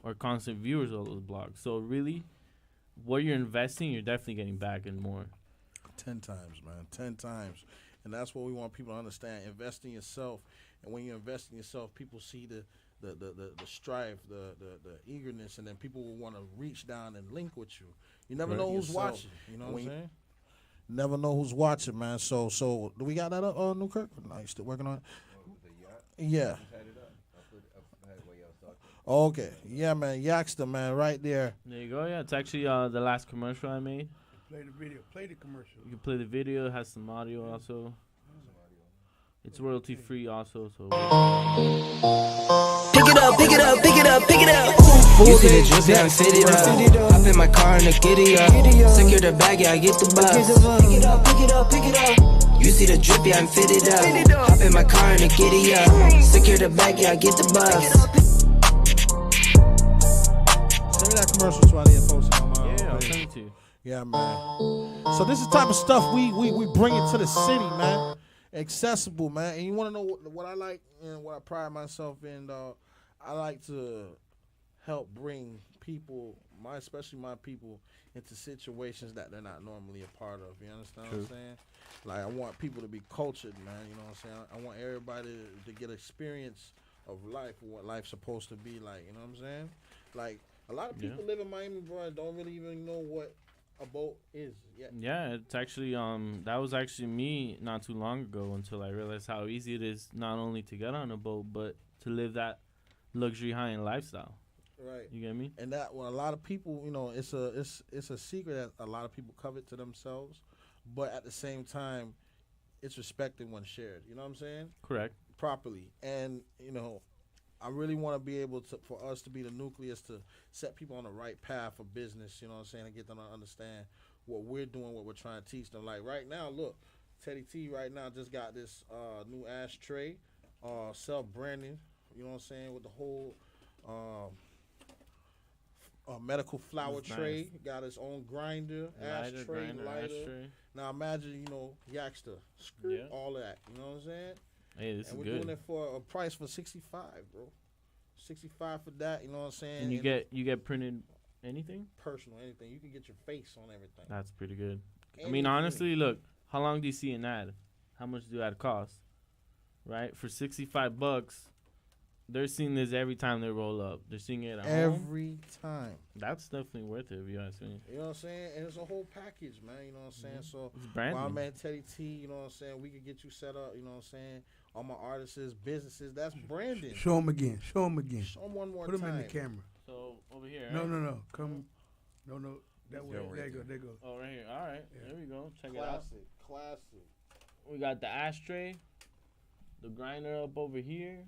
or constant viewers of those blogs. So really, what you're investing, you're definitely getting back and more. 10 times, man. 10 times. And that's what we want people to understand. Invest in yourself. And when you invest in yourself, people see the strife, the eagerness, and then people will want to reach down and link with you. You never know who's watching. You know what I'm saying? Never know who's watching, man. So do we got that up, Newkirk? No, you still working on it? Yeah. Okay. Yeah, man. Yakster, man, right there. There you go. Yeah, it's actually the last commercial I made. Play the video. Play the commercial. You can play the video. It has some audio also. It's royalty free also. So pick it up, pick it up, pick it up, pick it up. You see the drip, yeah, I'm fitted up. Hop in my car and the giddy up. Secure the bag, yeah, I get the bus. Pick it up, pick it up, pick it up. You see the drip, yeah, I'm fitted up. Hop in my car and the giddy up. Secure the bag, yeah, I get the bus. Send me that commercial so I didn't post it on my yeah, I'll send it to you. Yeah, man. So this is the type of stuff we bring it to the city, man. Accessible, man. And you want to know what I like and what I pride myself in, I like to help bring people, especially my people, into situations that they're not normally a part of. You understand what I'm saying? Like, I want people to be cultured, man. You know what I'm saying? I want everybody to get experience of life, what life's supposed to be like. You know what I'm saying? Like, a lot of people live in Miami, bro, and don't really even know what a boat is. Yeah, it's actually that was actually me not too long ago until I realized how easy it is not only to get on a boat but to live that luxury high-end lifestyle. Right. You get me? And that, well, a lot of people, you know, it's a secret that a lot of people covet to themselves, but at the same time, it's respected when shared. You know what I'm saying? Correct. Properly. And, you know, I really want to be able to, for us to be the nucleus to set people on the right path for business, you know what I'm saying, and get them to understand what we're doing, what we're trying to teach them. Like right now, look, Teddy T right now just got this new ashtray, self-branding, you know what I'm saying, with the whole medical flower tray. Nice. Got his own grinder, ashtray, lighter. Now imagine, you know, Yakster, all of that, you know what I'm saying? Hey, this and is we're good. doing it for a price for $65, bro. $65 for that, you know what I'm saying? And you get printed anything? Personal, anything. You can get your face on everything. That's pretty good. Anything. I mean, honestly, look, how long do you see an ad? How much do ad cost? Right? For $65, they're seeing this every time they roll up. They're seeing it at home. Every time. That's definitely worth it, if you ask me. You know what I'm saying? And it's a whole package, man. You know what I'm saying? So, it's branding. My man Teddy T, you know what I'm saying? We could get you set up, you know what I'm saying? All my artists, businesses, that's branding. Show them again. Show them again. Show them one more time. Put them in the camera. So, over here, No, right? no. Come. No. That way. There you go. There you go. Oh, right here. All right. Yeah. There we go. Check it out. Classic. We got the ashtray, the grinder up over here,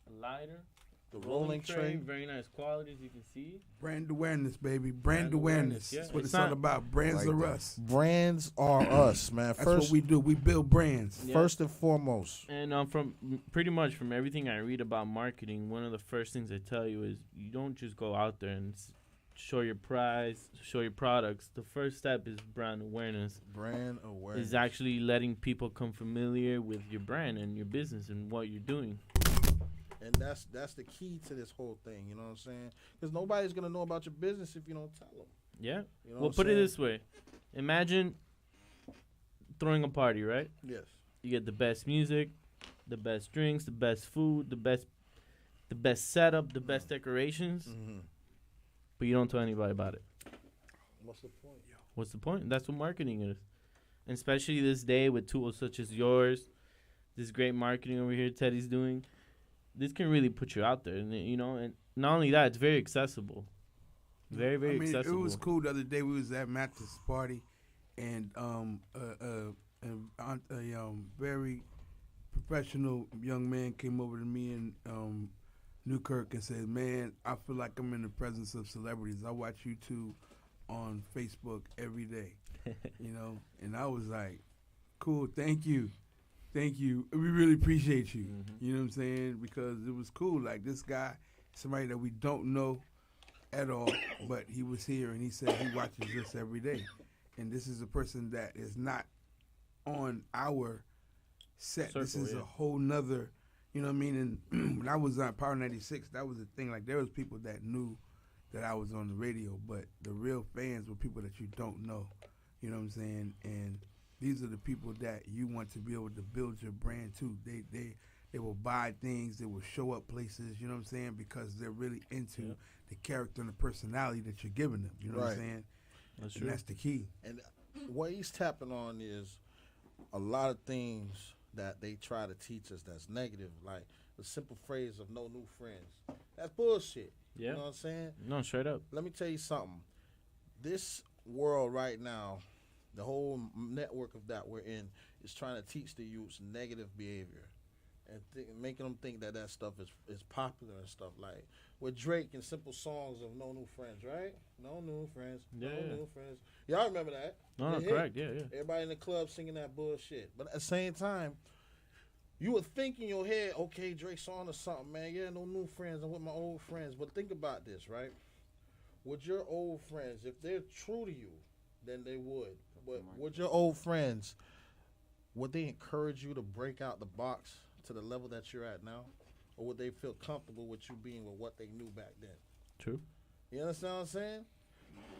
the lighter, the rolling tray. Very nice quality, as you can see. Brand awareness, baby. Brand awareness. Yeah. That's what it's all about. Brands are us. Brands are us, man. That's what we do. We build brands. Yeah. First and foremost. And from pretty much from everything I read about marketing, one of the first things I tell you is you don't just go out there and show your price, show your products. The first step is brand awareness. Brand awareness. Is actually letting people come familiar with your brand and your business and what you're doing. And that's the key to this whole thing, you know what I'm saying? Because nobody's going to know about your business if you don't tell them. Yeah. You know well, put it this way. Imagine throwing a party, right? Yes. You get the best music, the best drinks, the best food, the best setup, the best decorations, but you don't tell anybody about it. What's the point? What's the point? That's what marketing is. And especially this day with tools such as yours, this great marketing over here Teddy's doing. This can really put you out there, and you know, and not only that, it's very accessible. Very, very accessible. It was cool the other day. We was at Mattress Party, and a very professional young man came over to me in Newkirk and said, "Man, I feel like I'm in the presence of celebrities. I watch you two on Facebook every day, you know." And I was like, "Cool, thank you." Thank you. We really appreciate you. You know what I'm saying? Because it was cool. Like this guy, somebody that we don't know at all, but he was here and he said he watches this every day. And this is a person that is not on our set. Circle, this is a whole nother, you know what I mean? And when I was on Power 96, that was the thing. Like there was people that knew that I was on the radio, but the real fans were people that you don't know. You know what I'm saying? And these are the people that you want to be able to build your brand to. They will buy things, they will show up places, you know what I'm saying, because they're really into the character and the personality that you're giving them. You know what I'm saying? That's and true. that's the key. And what he's tapping on is a lot of things that they try to teach us that's negative, like the simple phrase of no new friends. That's bullshit. Yeah. You know what I'm saying? No, straight up. Let me tell you something. This world right now, the whole network of that we're in, is trying to teach the youths negative behavior and making them think that stuff is popular and stuff. Like with Drake and simple songs of no new friends, right? No new friends. No new friends. Y'all remember that? No, correct. Yeah. Everybody in the club singing that bullshit. But at the same time, you would think in your head, okay, Drake's on to something, man. Yeah, no new friends. I'm with my old friends. But think about this, right? With your old friends, if they're true to you, then they would. But with your old friends, would they encourage you to break out the box to the level that you're at now? Or would they feel comfortable with you being with what they knew back then? True. You understand what I'm saying?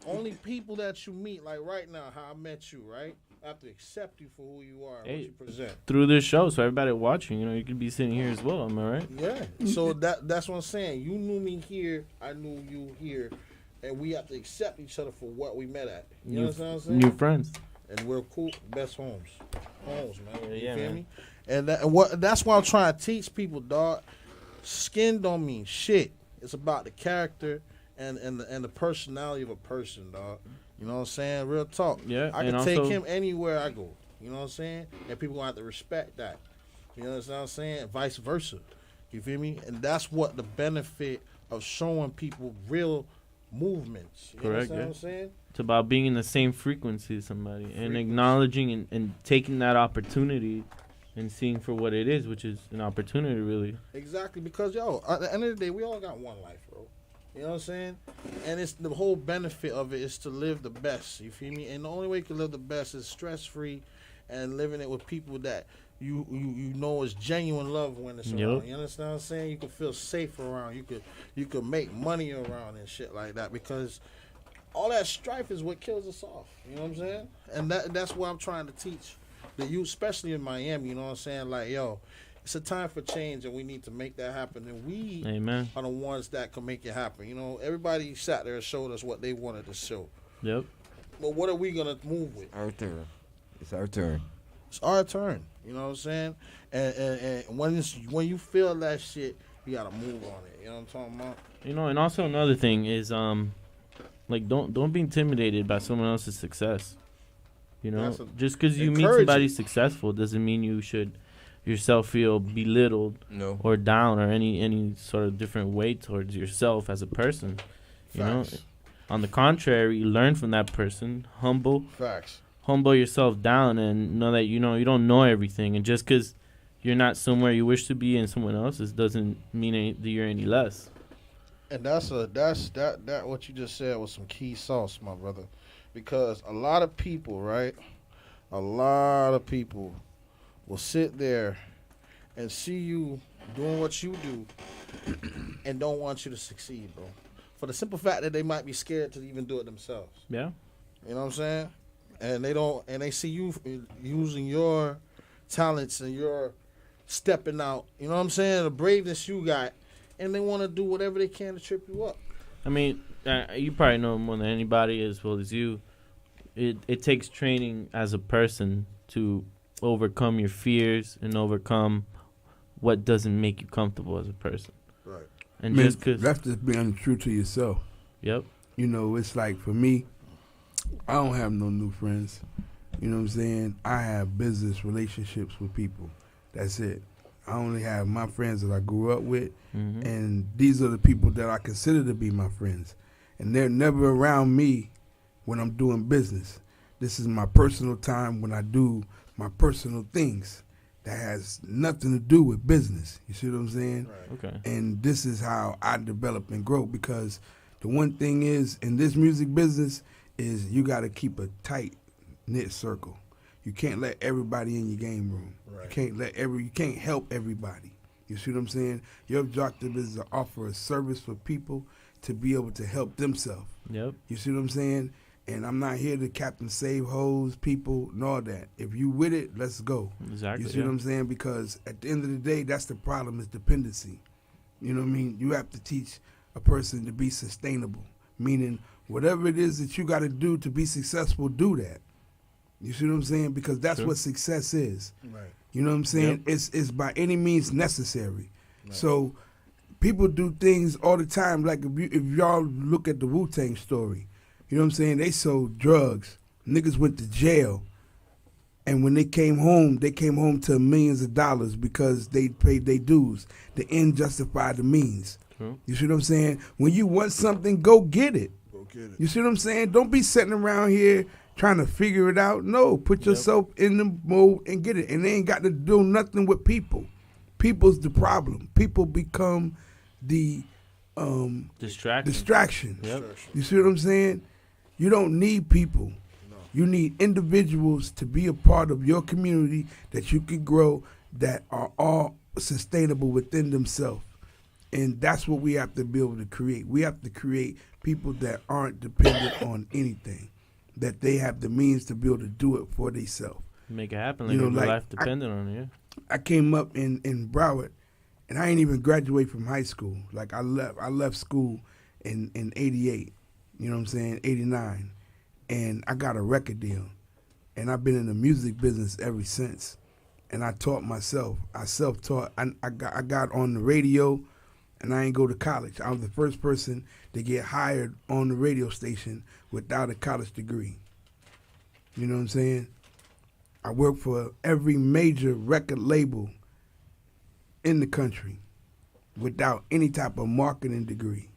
Only people that you meet, like right now, how I met you, right? I have to accept you for who you are and what you present. Through this show, so everybody watching, you could be sitting here as well. Am I right? Yeah. So that's what I'm saying. You knew me here, I knew you here, and we have to accept each other for what we met at. You understand what I'm saying? New friends. And we're cool, best homes, man. You feel man. me? And that's why I'm trying to teach people, dog. Skin don't mean shit. It's about the character and the personality of a person, dog. You know what I'm saying? Real talk. Yeah. I can take him anywhere I go. You know what I'm saying? And people gonna have to respect that. You know what I'm saying? And vice versa. You feel me? And that's what the benefit of showing people real movements. You Correct. know what I'm saying? It's about being in the same frequency as somebody and acknowledging and taking that opportunity and seeing for what it is, which is an opportunity, really. Exactly, because, at the end of the day, we all got one life, bro. You know what I'm saying? And it's the whole benefit of it is to live the best. You feel me? And the only way you can live the best is stress-free and living it with people that you know is genuine love when it's around. You understand what I'm saying? You can feel safe around. You could make money around and shit like that, because all that strife is what kills us off. You know what I'm saying? And that's what I'm trying to teach the youth, especially in Miami. You know what I'm saying? Like, it's a time for change, and we need to make that happen. And we are the ones that can make it happen. You know, everybody sat there and showed us what they wanted to show. Yep. But what are we going to move with? Our turn. It's our turn. It's our turn. You know what I'm saying? And when you feel that shit, you got to move on it. You know what I'm talking about? And also another thing is, don't be intimidated by someone else's success. Just because you meet somebody successful doesn't mean you should yourself feel belittled or down or any sort of different weight towards yourself as a person. Facts. On the contrary, learn from that person, humble yourself down, and know that you don't know everything. And just because you're not somewhere you wish to be in someone else's doesn't mean that you're any less. And that's what you just said was some key sauce, my brother, because a lot of people, right? A lot of people will sit there and see you doing what you do and don't want you to succeed, bro. For the simple fact that they might be scared to even do it themselves. Yeah. You know what I'm saying? And they see you using your talents and your stepping out, you know what I'm saying? The braveness you got, and they want to do whatever they can to trip you up. I mean, you probably know more than anybody as well as you. It takes training as a person to overcome your fears and overcome what doesn't make you comfortable as a person. Right. And just because that's just being true to yourself. Yep. It's like for me, I don't have no new friends. You know what I'm saying? I have business relationships with people. That's it. I only have my friends that I grew up with, and these are the people that I consider to be my friends. And they're never around me when I'm doing business. This is my personal time when I do my personal things that has nothing to do with business. You see what I'm saying? Right. Okay. And this is how I develop and grow, because the one thing is in this music business is you got to keep a tight knit circle. You can't let everybody in your game room. Right. You can't help everybody. You see what I'm saying? Your objective is to offer a service for people to be able to help themselves. Yep. You see what I'm saying? And I'm not here to Captain Save hoes, people, and all that. If you with it, let's go. Exactly. You see what I'm saying? Because at the end of the day, that's the problem, is dependency. You know what I mean? You have to teach a person to be sustainable, meaning whatever it is that you got to do to be successful, do that. You see what I'm saying? Because that's what success is. Right. You know what I'm saying? Yep. It's by any means necessary. Right. So people do things all the time. Like if y'all look at the Wu-Tang story, you know what I'm saying? They sold drugs. Niggas went to jail. And when they came home to millions of dollars because they paid their dues. The end justified the means. True. You see what I'm saying? When you want something, go get it. Go get it. You see what I'm saying? Don't be sitting around here trying to figure it out. No, put yourself in the mode and get it. And they ain't got to do nothing with people. People's the problem. People become the distraction. Yep. You see what I'm saying? You don't need people. No. You need individuals to be a part of your community that you can grow, that are all sustainable within themselves. And that's what we have to be able to create. We have to create people that aren't dependent on anything, that they have the means to be able to do it for themselves. Make it happen. Like You know, your like, life dependent on it. I came up in Broward, and I ain't even graduate from high school. Like I left school in 88, you know what I'm saying, 89. And I got a record deal. And I've been in the music business ever since. And I taught myself. I self-taught. I got on the radio, and I ain't go to college. I was the first person to get hired on the radio station without a college degree. You know what I'm saying? I worked for every major record label in the country without any type of marketing degree.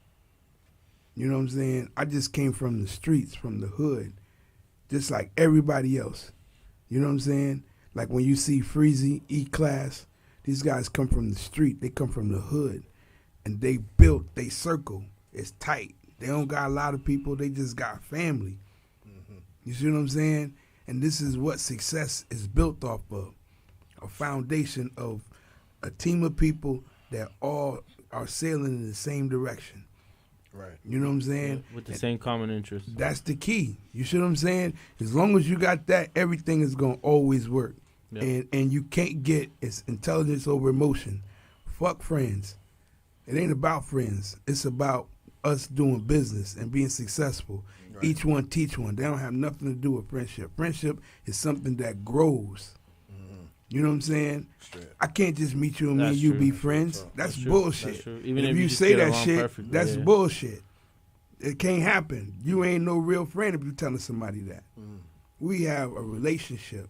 You know what I'm saying? I just came from the streets, from the hood, just like everybody else. You know what I'm saying? Like when you see Freezy, E-Class, these guys come from the street. They come from the hood. And they built their circle. It's tight. They don't got a lot of people. They just got family. Mm-hmm. You see what I'm saying? And this is what success is built off of. A foundation of a team of people that all are sailing in the same direction. Right. You know what I'm saying? With the same common interest. That's the key. You see what I'm saying? As long as you got that, everything is going to always work. Yep. And you can't get it's intelligence over emotion. Fuck friends. It ain't about friends. It's about us doing business and being successful. Right. Each one teach one. They don't have nothing to do with friendship. Friendship is something that grows. Mm-hmm. You know what I'm saying? Straight. I can't just meet you and me and you be friends. That's true. bullshit. That's true. Even if you just say get that along shit, perfectly, that's bullshit. It can't happen. You ain't no real friend if you telling somebody that. Mm. We have a relationship.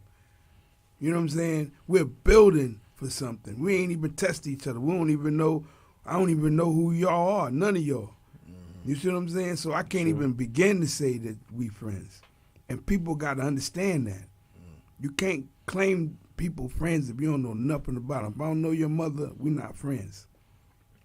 You know what I'm saying? We're building for something. We ain't even test each other. We don't even know. I don't even know who y'all are. None of y'all. Mm-hmm. You see what I'm saying? So I can't even begin to say that we friends. And people got to understand that. Mm. You can't claim people friends if you don't know nothing about them. If I don't know your mother, we're not friends.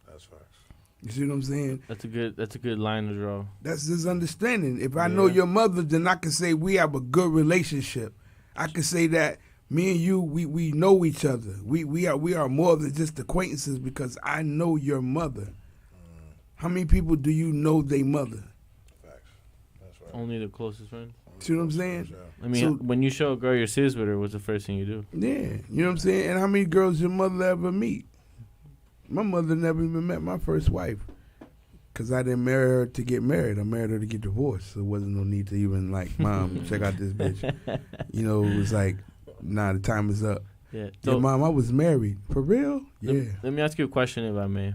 That's facts. You see what I'm saying? That's a good line to draw. That's just understanding. If I know your mother, then I can say we have a good relationship. I can say that me and you, we know each other. We are more than just acquaintances because I know your mother. How many people do you know their mother? Facts. That's right. Only the closest friends. See what I'm saying? I mean, when you show a girl you're serious with her, what's the first thing you do? Yeah, you know what I'm saying? And how many girls your mother ever meet? My mother never even met my first wife because I didn't marry her to get married. I married her to get divorced. So there wasn't no need to even like, Mom, check out this bitch. You know, it was like, nah, the time is up. Yeah. So, Mom, I was married. For real? Yeah. Let me ask you a question, if I may.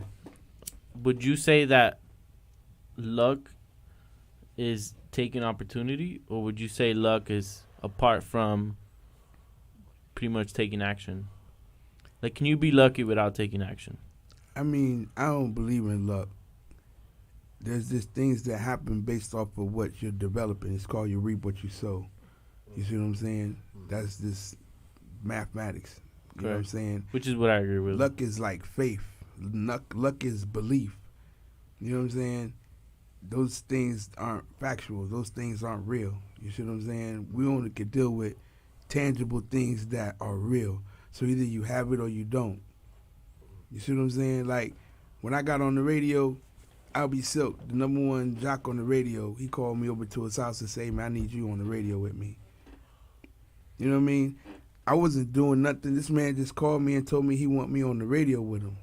Would you say that luck is taking opportunity, or would you say luck is apart from pretty much taking action? Like, can you be lucky without taking action? I mean, I don't believe in luck. There's just things that happen based off of what you're developing. It's called you reap what you sow. You see what I'm saying? That's just mathematics. You know what I'm saying? Which is what I agree with. Luck is like faith. Luck is belief. You know what I'm saying? Those things aren't factual. Those things aren't real. You see what I'm saying? We only can deal with tangible things that are real. So either you have it or you don't. You see what I'm saying? Like, when I got on the radio, Albie Silk, the #1 jock on the radio, he called me over to his house and said, man, I need you on the radio with me. You know what I mean? I wasn't doing nothing. This man just called me and told me he want me on the radio with him.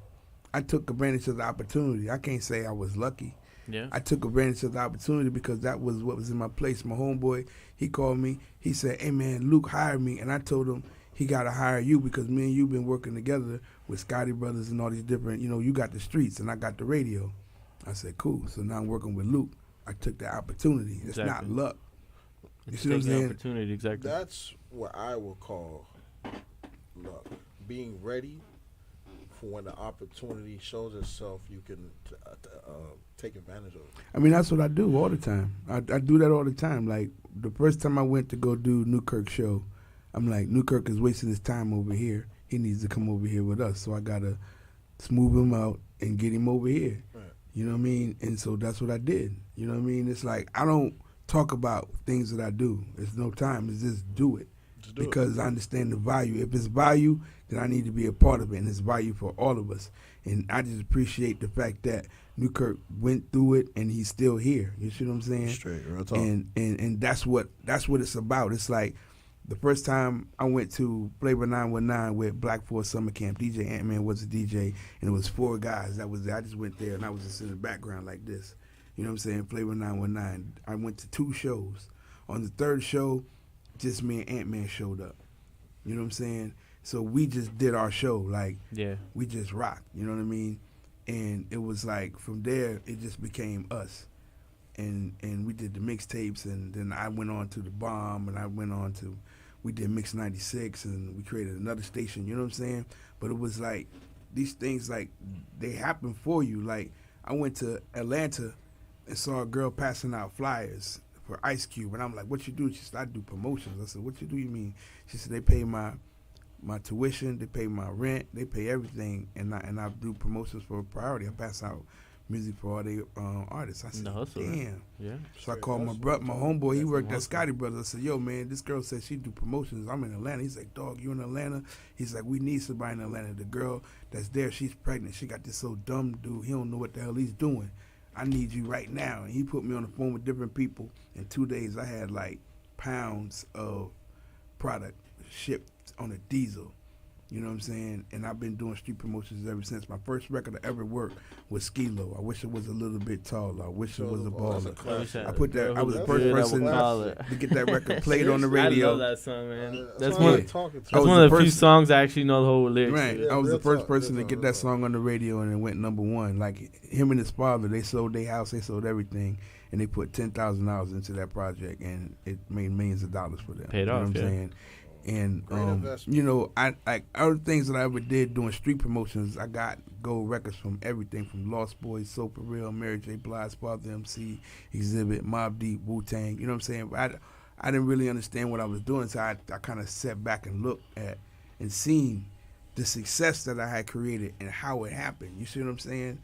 I took advantage of the opportunity. I can't say I was lucky. Yeah. I took advantage of the opportunity because that was what was in my place. My homeboy, he called me. He said, hey, man, Luke hired me. And I told him he got to hire you because me and you been working together with Scotty Brothers and all these different, you got the streets and I got the radio. I said, cool. So now I'm working with Luke. I took the opportunity. It's not luck. You see what I'm saying? Opportunity, exactly. That's what I would call luck. Being ready for when the opportunity shows itself, you can take advantage of it. I mean, that's what I do all the time. I do that all the time. Like, the first time I went to go do Newkirk show, I'm like, Newkirk is wasting his time over here. He needs to come over here with us. So I got to smooth him out and get him over here. Right. You know what I mean? And so that's what I did. You know what I mean? It's like, I don't talk about things that I do. There's no time. It's just do it. Because I understand the value. If it's value, then I need to be a part of it, and it's value for all of us. And I just appreciate the fact that Newkirk went through it, and he's still here. You see what I'm saying? Straight, real talk. And that's what it's about. It's like the first time I went to Flavor 919 with Black Force Summer Camp, DJ Ant-Man was a DJ, and it was 4 guys that was there. I just went there, and I was just in the background like this. You know what I'm saying? Flavor 919. I went to 2 shows. On the 3rd show, just me and Ant-Man showed up. You know what I'm saying? So we just did our show. Like, we just rocked. You know what I mean? And it was like, from there, it just became us. And we did the mixtapes, and then I went on to The Bomb, and we did Mix 96, and we created another station. You know what I'm saying? But it was like, these things, like, they happen for you. Like, I went to Atlanta and saw a girl passing out flyers for Ice Cube, and I'm like, what you do? She said, I do promotions. I said, what you do? You mean? She said, they pay my tuition, they pay my rent, they pay everything, and I do promotions for Priority. I pass out music for all the artists. I said, damn. Yeah. So I called my homeboy. He worked at Scotty Brothers. I said, yo, man, this girl said she do promotions. I'm in Atlanta. He's like, dog, you in Atlanta? He's like, we need somebody in Atlanta. The girl that's there, she's pregnant. She got this so dumb dude. He don't know what the hell he's doing. I need you right now. And he put me on the phone with different people. In 2 days, I had like pounds of product shipped on a diesel. You know what I'm saying? And I've been doing street promotions ever since. My first record I ever worked was Skilo. I wish it was a little bit taller. I wish it was a baller. I put that. I was the first person to get that record played on the radio. I love that song, man. That's one of the few songs I actually know the whole lyrics. Right. I was the first person to get that song on the radio, and it went #1. Like, him and his father, they sold their house, they sold everything, and they put $10,000 into that project, and it made millions of dollars for them. Paid off, you know what I'm saying? And I other things that I ever did doing street promotions, I got gold records from everything from Lost Boys, So For Real, Mary J. Blige, Father MC, Exhibit, Mobb Deep, Wu-Tang. You know what I'm saying? But I didn't really understand what I was doing, so I kind of sat back and looked at and seen the success that I had created and how it happened. You see what I'm saying?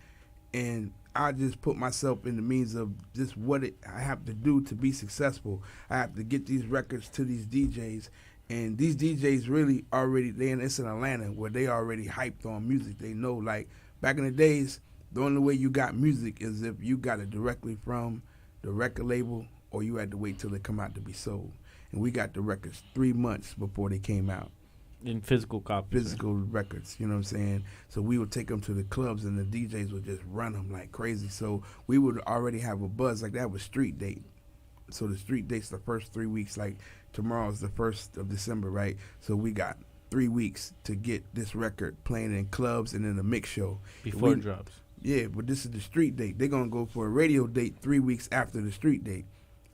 And I just put myself in the means of just what I have to do to be successful. I have to get these records to these DJs. And these DJs really already, it's in Atlanta where they already hyped on music. They know, like, back in the days, the only way you got music is if you got it directly from the record label or you had to wait till they come out to be sold. And we got the records 3 months before they came out. In physical copies. Physical records, you know what I'm saying? So we would take them to the clubs and the DJs would just run them like crazy. So we would already have a buzz. Like, that was street date. So the street date's the first 3 weeks, like, tomorrow's the 1st of December, right? So we got 3 weeks to get this record playing in clubs and in a mix show. Before it drops. Yeah, but this is the street date. They're going to go for a radio date 3 weeks after the street date.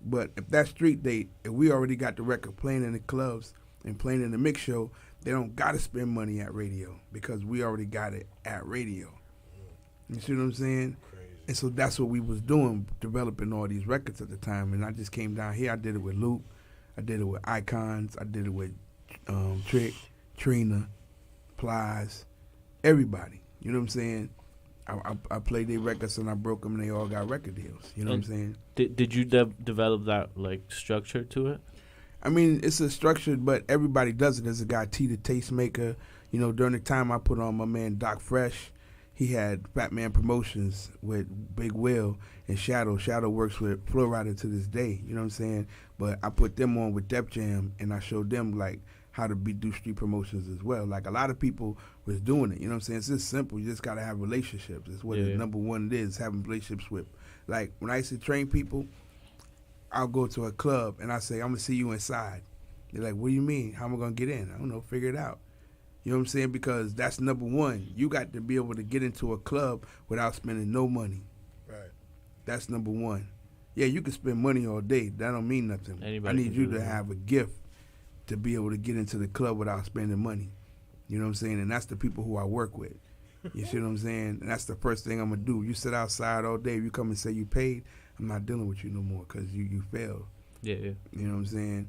But if that street date, if we already got the record playing in the clubs and playing in the mix show, they don't got to spend money at radio because we already got it at radio. You see what I'm saying? And so that's what we was doing, developing all these records at the time. And I just came down here. I did it with Luke. I did it with Icons. I did it with Trick, Trina, Plies, everybody. You know what I'm saying? I played their records and I broke them and they all got record deals. You know what I'm saying? Did you develop that, like, structure to it? I mean, it's a structure, but everybody does it. There's a guy, T the Tastemaker. You know, during the time I put on my man Doc Fresh. he had Fat Man Promotions with Big Will and Shadow. Shadow works with Flow Rider to this day, you know what I'm saying? But I put them on with Def Jam, and I showed them, like, how to do street promotions as well. Like, a lot of people was doing it, you know what I'm saying? It's just simple. You just got to have relationships. It's what the number one it is, having relationships with. Like, when I used to train people, I'll go to a club, and I say, I'm going to see you inside. They're like, what do you mean? How am I going to get in? I don't know, figure it out. You know what I'm saying? Because that's number one. You got to be able to get into a club without spending no money. Right. That's number one. Yeah, you can spend money all day. That don't mean nothing. Anybody I need you to have a gift to be able to get into the club without spending money. You know what I'm saying? And that's the people who I work with. You see what I'm saying? And that's the first thing I'm going to do. You sit outside all day. If you come and say you paid, I'm not dealing with you no more because you failed. Yeah. You know what I'm saying?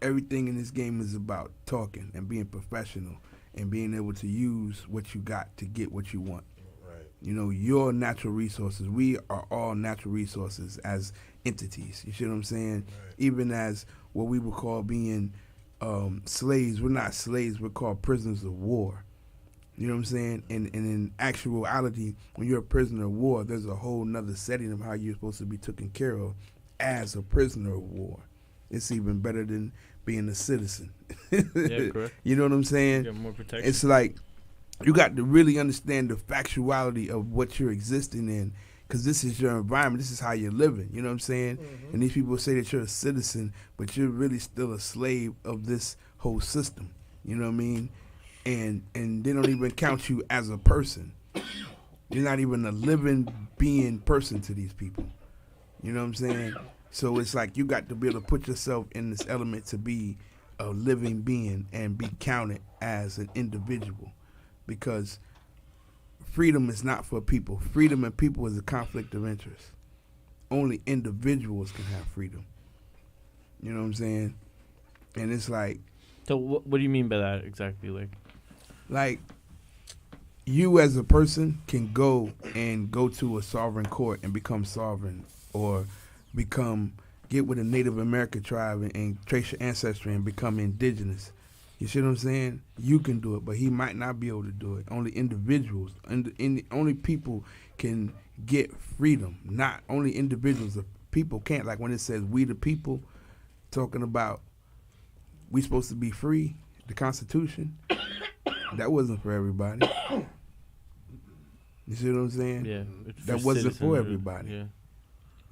Everything in this game is about talking and being professional and being able to use what you got to get what you want. Right. You know, your natural resources. We are all natural resources as entities. You see what I'm saying? Right. Even as what we would call being slaves. We're not slaves. We're called prisoners of war. You know what I'm saying? And in actuality, when you're a prisoner of war, there's a whole nother setting of how you're supposed to be taken care of as a prisoner of war. It's even better than being a citizen. Yeah, correct. You know what I'm saying? Get more protection. It's like you got to really understand the factuality of what you're existing in, because this is your environment. This is how you're living. You know what I'm saying? Mm-hmm. And these people say that you're a citizen, but you're really still a slave of this whole system. You know what I mean? And they don't even count you as a person. You're not even a living being person to these people. You know what I'm saying? So it's like you got to be able to put yourself in this element to be a living being and be counted as an individual, because freedom is not for people. Freedom and people is a conflict of interest. Only individuals can have freedom. You know what I'm saying? And it's like... So what do you mean by that exactly? Like, you as a person can go to a sovereign court and become sovereign, or get with a Native American tribe and trace your ancestry and become indigenous. You see what I'm saying? You can do it, but he might not be able to do it. Only individuals, only people can get freedom. Not only individuals. People can't. Like when it says we the people, talking about we supposed to be free, the Constitution, that wasn't for everybody. You see what I'm saying? Yeah. That wasn't for everybody. Yeah.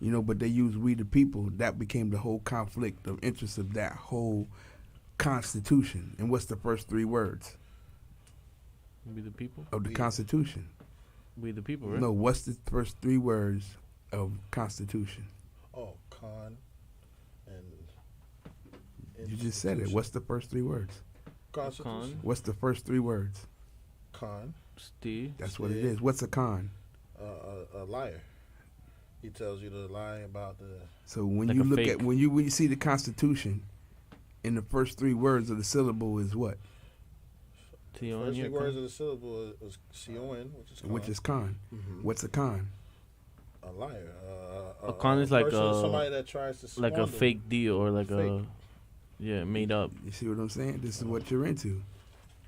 You know, but they used we the people. That became the whole conflict of interest of that whole Constitution. And what's the first three words? We the people? Of the Constitution. We the people, right? No, what's the first three words of Constitution? Oh, con and... You just said it. What's the first three words? Constitution. What's the first three words? Con. Steve. That's what it is. What's a con? A liar. He tells you to lie about the... So when like you a look fake. at, when you see the Constitution, in the first three words of the syllable is what? T-O-N, First yeah, three words of the syllable is C-O-N, which is con. Which is con. Mhm. What's a con? A liar. A con is like person, somebody that tries to like a squander. fake deal or like Fake. made up. You see what I'm saying? This is what you're into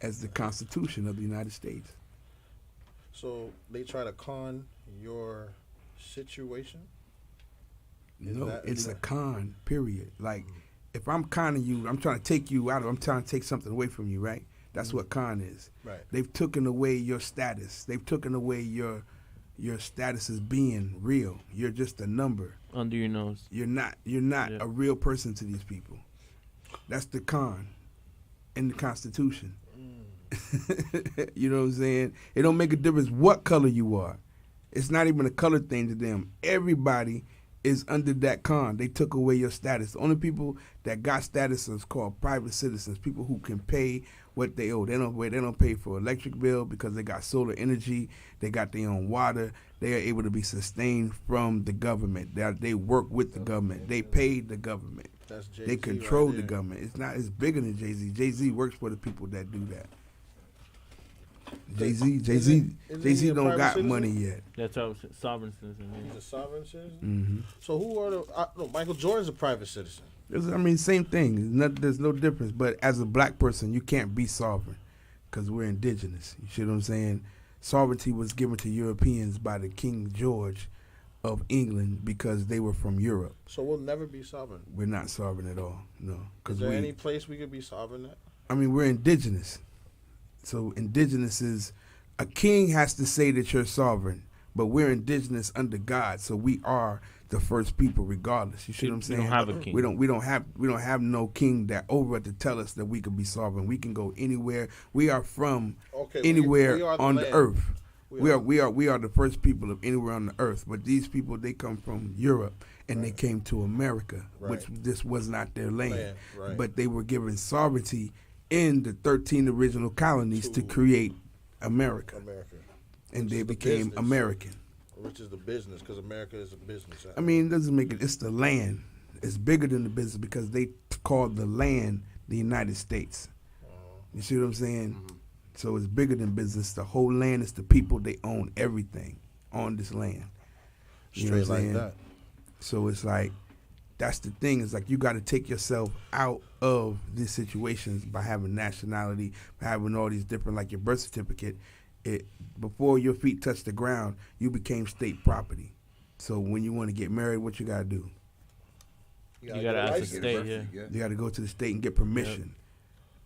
as the Constitution of the United States. So they try to con your situation? No, it's a con, period. Like, if I'm conning you, I'm trying to take you out of, I'm trying to take something away from you, right? That's what con is. Right. They've taken away your status. They've taken away your status as being real. You're just a number. Under your nose. You're not Yeah. a real person to these people. That's the con in the Constitution. You know what I'm saying? It don't make a difference what color you are. It's not even a color thing to them. Everybody is under that con. They took away your status. The only people that got status is called private citizens, people who can pay what they owe. They don't pay for electric bill because they got solar energy. They got their own water. They are able to be sustained from the government. They work with the government. They pay the government. That's Jay-Z They control right the there. government. It's bigger than Jay-Z. Jay-Z works for the people that do that. Jay-Z Isn't he a don't private got citizen? money yet. That's how sovereign citizen. He's a sovereign citizen? Mm-hmm. So who are the... no, Michael Jordan's a private citizen. Same thing. There's no difference. But as a black person, you can't be sovereign because we're indigenous. You see what I'm saying? sovereignty was given to Europeans by the King George of England because they were from Europe. So we'll never be sovereign. We're not sovereign at all, no. Is there any place we could be sovereign at? I mean, we're indigenous. So indigenous is, a king has to say that you're sovereign, but we're indigenous under God, so we are the first people regardless. You see what I'm saying? We don't have a king. We don't have no king that over to tell us that we could be sovereign. We can go anywhere. We are from anywhere we are on land. the earth. We are the first people of anywhere on the earth. But these people, they come from Europe and they came to America, which this was not their land. Right. But they were given sovereignty in the 13 original colonies to create America. And they became business. American. Which is the business, because America is a business. I mean, it doesn't make it. It's the land. It's bigger than the business because they called the land the United States. You see what I'm saying? Mm-hmm. So it's bigger than business. The whole land is the people. They own everything on this land. You know what I'm saying? That. So it's like, that's the thing. It's like you got to take yourself out of these situations by having nationality, by having all these different, like your birth certificate. Before your feet touch the ground, you became state property. So when you want to get married, what you got to do? You gotta ask the state, You got to go to the state and get permission.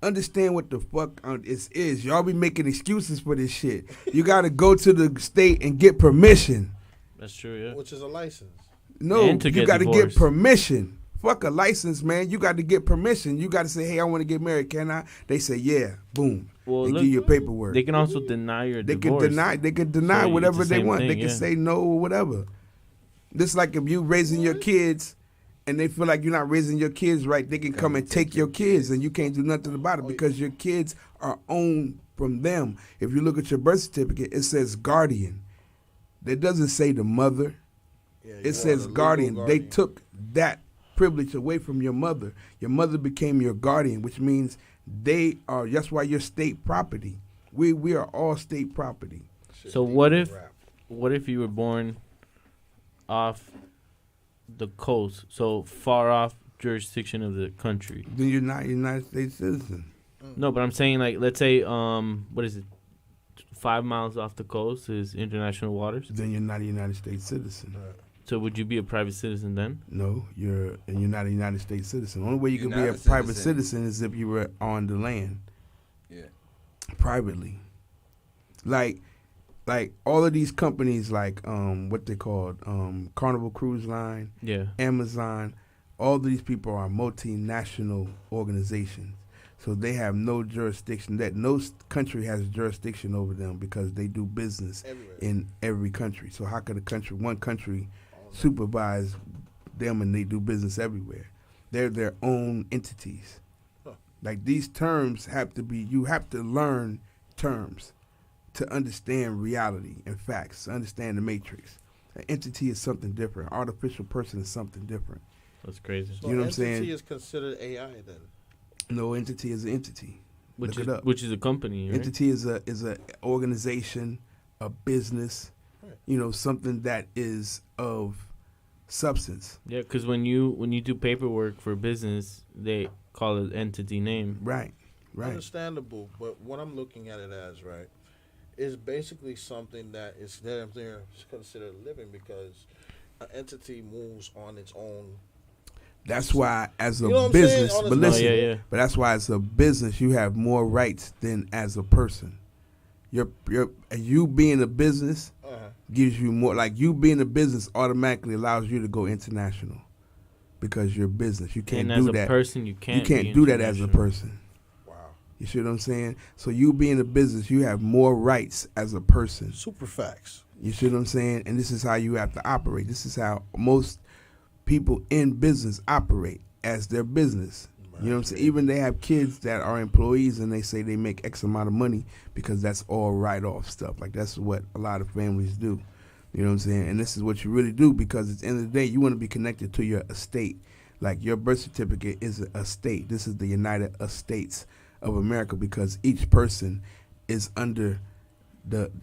Understand what the fuck this is. Y'all be making excuses for this shit. You got to go to the state and get permission. That's true, yeah. Which is a license. No, And to you get got to get divorced. permission. Fuck a license, man. You got to get permission. You got to say, hey, I want to get married. Can I? They say, yeah. Boom. Well, They look, give you paperwork. they can also deny your They divorce. can deny. They can deny So it's whatever the they same want. thing, They can yeah. say no or whatever. Just like if you raising your kids, and they feel like you're not raising your kids right, they can come and take your kids, and you can't do nothing about it because your kids are owned from them. If you look at your birth certificate, it says guardian. It doesn't say the mother. Yeah, It says guardian. They took that privilege away from your mother. Your mother became your guardian, which means they are. That's why you're state property. We are all state property. So what if you were born off the coast, so far off jurisdiction of the country? Then you're not a United States citizen. No, but I'm saying, like, let's say what is it, 5 miles off the coast is international waters. Then you're not a United States citizen. So would you be a private citizen then? No, you're not a United States citizen. The only way you You're can be not a a private citizen. citizen is if you were on the land Yeah. privately. Like all of these companies, like what they called Carnival Cruise Line, Yeah. Amazon, all these people are multinational organizations. So they have no jurisdiction. That no country has jurisdiction over them because they do business in every country. So how could one country supervise them and they do business everywhere? They're their own entities. Like these terms have to be, you have to learn terms to understand reality and facts, to understand the matrix. An entity is something different. Artificial person is something different. That's crazy. So You know what I'm saying? entity is considered AI then. No entity is an entity. Which Look is it up. which is a company, right? Entity is a organization, a business, something that is of substance. Yeah, because when you do paperwork for business, they call it entity name. Right. Understandable, but what I'm looking at it as, right, is basically something that is there considered living because an entity moves on its own. That's why as a You know what I'm saying? business, On but its listen, yeah. but that's why as a business you have more rights than as a person. You being a business gives you more. Like you being a business automatically allows you to go international because you're business. You can't And do as that. a person, you can't. You can't be do that as a international. person. Wow. You see what I'm saying? So you being a business, you have more rights as a person. Super facts. You see what I'm saying? And this is how you have to operate. This is how most people in business operate as their business. You know what I'm saying? Even they have kids that are employees and they say they make X amount of money because that's all write-off stuff. Like that's what a lot of families do. You know what I'm saying? And this is what you really do because at the end of the day, you want to be connected to your estate. Like your birth certificate is an estate. This is the United States of America because each person is under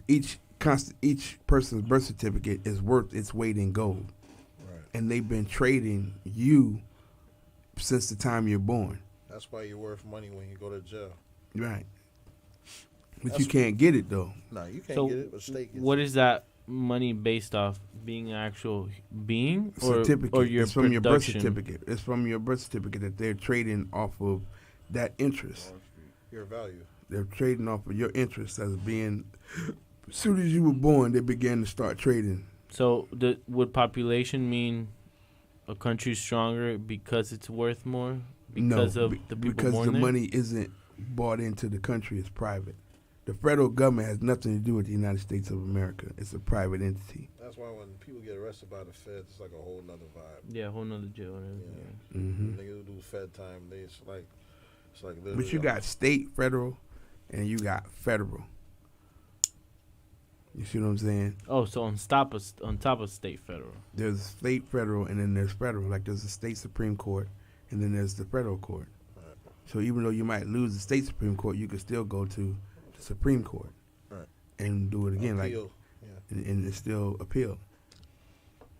each person's birth certificate is worth its weight in gold. Right. And they've been trading you since the time you're born. That's why you're worth money when you go to jail. Right. But you can't get it though. No, you can't So get it, but state gets what it. is that money based off? Being an actual being, Certificate. or your it's from your birth production? certificate. It's from your birth certificate that they're trading off of that interest. Your value. They're trading off of your interest as being. As soon as you were born, they began to start trading. So would population mean a country's stronger because it's worth more because of the people because born the there? money isn't bought into the country. It's private. The federal government has nothing to do with the United States of America. It's a private entity. That's why when people get arrested by the feds, it's like a whole nother vibe. Yeah, a whole nother jail and everything. Yeah. Yeah. Mm-hmm. Niggas do Fed time. It's like But you got state, federal, and you got federal. You see what I'm saying? Oh, so on top of state federal. There's state, federal, and then there's federal. Like there's a state Supreme Court, and then there's the federal court. Right. So even though you might lose the state Supreme Court, you could still go to the Supreme Court, Right. and do it again, Appeal. and it's still appeal.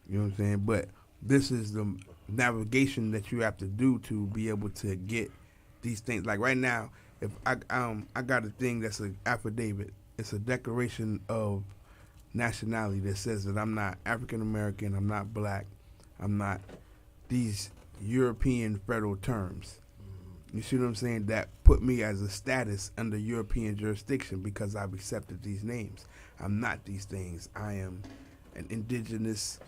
You know what I'm saying? But this is the navigation that you have to do to be able to get these things. Like right now, if I got a thing that's an affidavit. It's a declaration of nationality that says that I'm not African American, I'm not black, I'm not these European federal terms. You see what I'm saying? That put me as a status under European jurisdiction because I've accepted these names. I'm not these things. I am an indigenous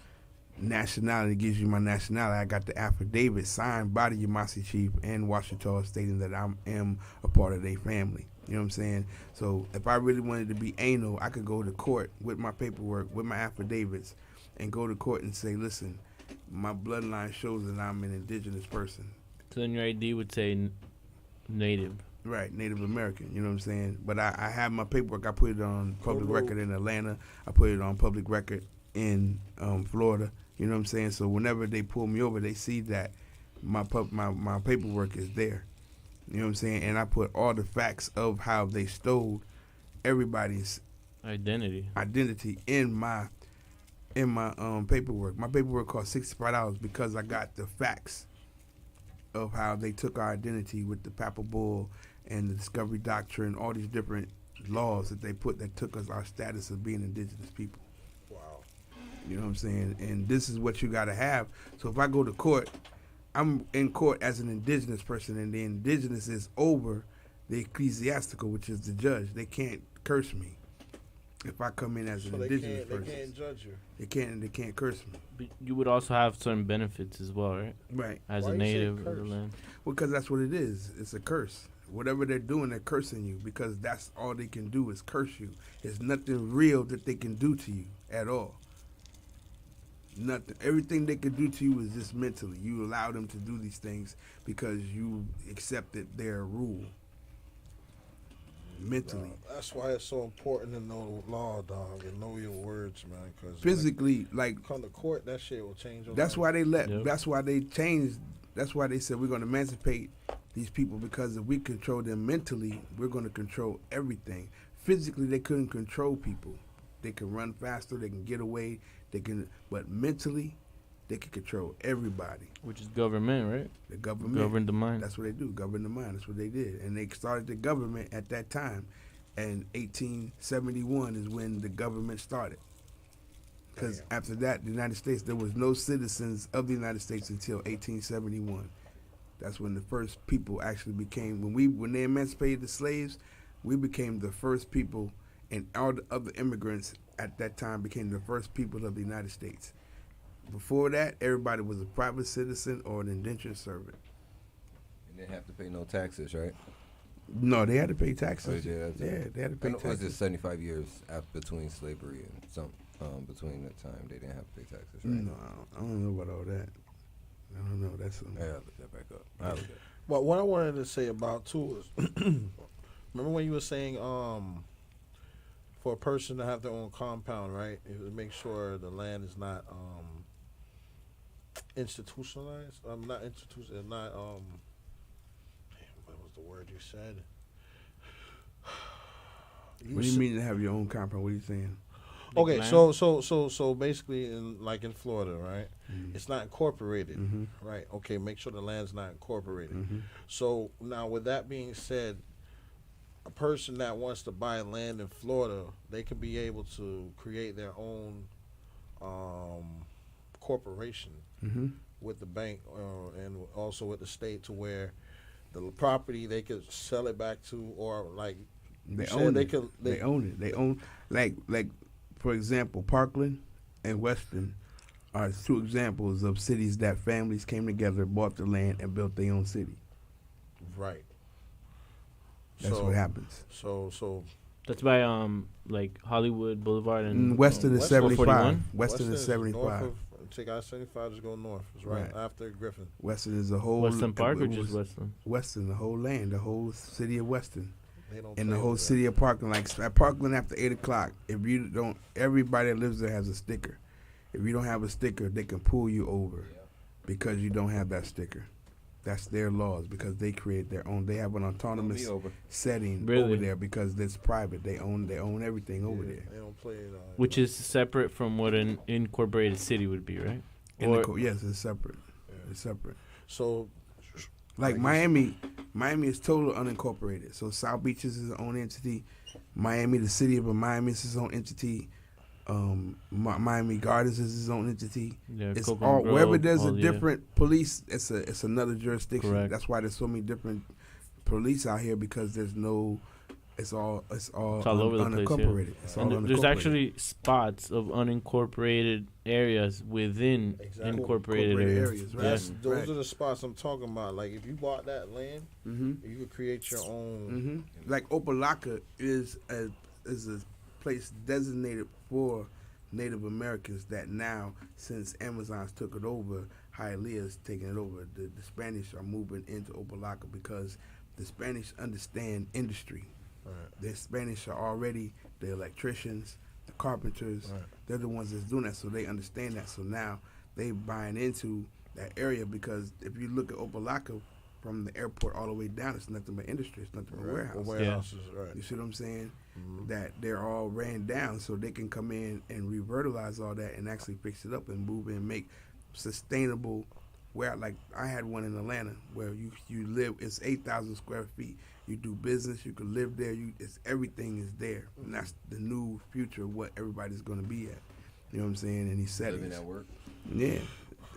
nationality. It gives you my nationality. I got the affidavit signed by the Yamasee chief and Washita stating that I am a part of their family. You know what I'm saying? So if I really wanted to be anal, I could go to court with my paperwork, with my affidavits, and go to court and say, listen, my bloodline shows that I'm an indigenous person. So then your ID would say native. Right, Native American, you know what I'm saying? But I have my paperwork. I put it on public record in Atlanta. I put it on public record in Florida. You know what I'm saying? So whenever they pull me over, they see that my paperwork is there. You know what I'm saying? And I put all the facts of how they stole everybody's Identity in my paperwork. My paperwork cost $65 because I got the facts of how they took our identity with the Papa Bull and the Discovery Doctrine, all these different laws that they put that took us our status of being indigenous people. Wow. You know what I'm saying? And this is what you got to have. So if I go to court, I'm in court as an indigenous person, and the indigenous is over the ecclesiastical, which is the judge. They can't curse me if I come in as an indigenous person. They can't judge you. They can't curse me. But you would also have certain benefits as well, right? Right. As Why a you say native of the curse? land. Well, because that's what it is. It's a curse. Whatever they're doing, they're cursing you because that's all they can do is curse you. There's nothing real that they can do to you at all. Nothing. Everything they can do to you is just mentally. You allow them to do these things because you accepted their rule. Mentally. That's why it's so important to know the law, dog, and know your words, man. Because Physically, like come to court, that shit will change. Your that's life. why they let. Yep. That's why they changed. That's why they said we're going to emancipate these people because if we control them mentally, we're going to control everything. Physically, they couldn't control people. They can run faster. They can get away. They can, but mentally, they can control everybody. Which is government, right? The government Govern the mind. That's what they do. Govern the mind. That's what they did, and they started the government at that time. And 1871 is when the government started. Because after that, the United States, there was no citizens of the United States until 1871. That's when the first people actually became. When they emancipated the slaves, we became the first people, and all the other immigrants at that time became the first people of the United States. Before that, everybody was a private citizen or an indentured servant. And they didn't have to pay no taxes, right? No, they had to pay taxes. Oh, yeah, they had to pay Was it taxes. 75 years after between slavery and some between that time they didn't have to pay taxes, right? No, I don't know about all that. I don't know. That's Yeah, I'll look that back up. I'll look that. But what I wanted to say about too is, remember when you were saying for a person to have their own compound, right? It would make sure the land is not institutionalized. Not institutional. Not damn, what was the word you said? What do you mean to have your own compound? What are you saying? Okay, land? so basically, in Florida, right? Mm-hmm. It's not incorporated, Mm-hmm. right? Okay, make sure the land's not incorporated. Mm-hmm. So now, with that being said, a person that wants to buy land in Florida, they can be able to create their own corporation with the bank and also with the state, to where the property they could sell it back to, or like they own it. They own it. They own, like for example, Parkland and Weston are two examples of cities that families came together, bought the land, and built their own city. Right. That's what happens. So That's by like Hollywood Boulevard and Weston is 75. 41? Weston is 75. Take I-75, just go north. It's right after Griffin. Weston is the whole Weston Park or just Weston? Weston, the whole land, the whole city of Weston, and the play whole with city of Parkland. Like at Parkland after 8 o'clock, if you don't, everybody that lives there has a sticker. If you don't have a sticker, they can pull you over because you don't have that sticker. That's their laws because they create their own. They have an autonomous setting over there because it's private. They own everything over there. They don't play it. Which is separate from what an incorporated city would be, right? Yes, it's separate. Yeah. It's separate. So, like Miami is total unincorporated. So South Beach is its own entity. Miami, the city of Miami, is its own entity. Miami Gardens is its own entity. Yeah, it's Coconut all Grove, wherever there's a all, different police. It's another jurisdiction. Correct. That's why there's so many different police out here because there's no. It's all over the unincorporated. place. It's And all there's unincorporated. actually spots of unincorporated areas within incorporated areas. Right? Those are the spots I'm talking about. Like if you bought that land, you could create your own. Like Opelika is a place designated for Native Americans that now, since Amazon's took it over, Hialeah's taking it over. The Spanish are moving into Opelika because the Spanish understand industry. Right. The Spanish are already the electricians, the carpenters. Right. They're the ones that's doing that, so they understand that. So now they buying into that area because if you look at Opelika from the airport all the way down, it's nothing but industry. It's nothing but warehouses. Right. You see what I'm saying? That they're all ran down so they can come in and revitalize all that and actually fix it up and move in and make sustainable. Where like I had one in Atlanta where you live, it's 8,000 square feet. You do business, you can live there. Everything is there, and that's the new future of what everybody's going to be at. You know what I'm saying? And he said living at work. Yeah.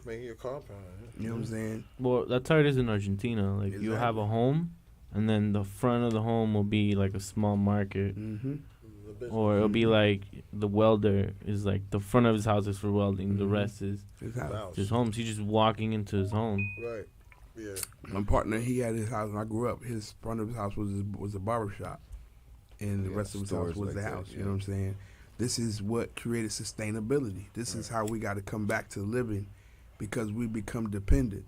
Making your compound. You know what I'm saying? Well, that's how it is in Argentina. Like you have a home, and then the front of the home will be like a small market, or it'll be like the welder is like the front of his house is for welding. The rest is his home. So he's just walking into his home. Right. Yeah. My partner, he had his house when I grew up. His front of his house was a barber shop, and the rest of his house was the house. You know what I'm saying? This is what created sustainability. This is how we got to come back to living, because we become dependent.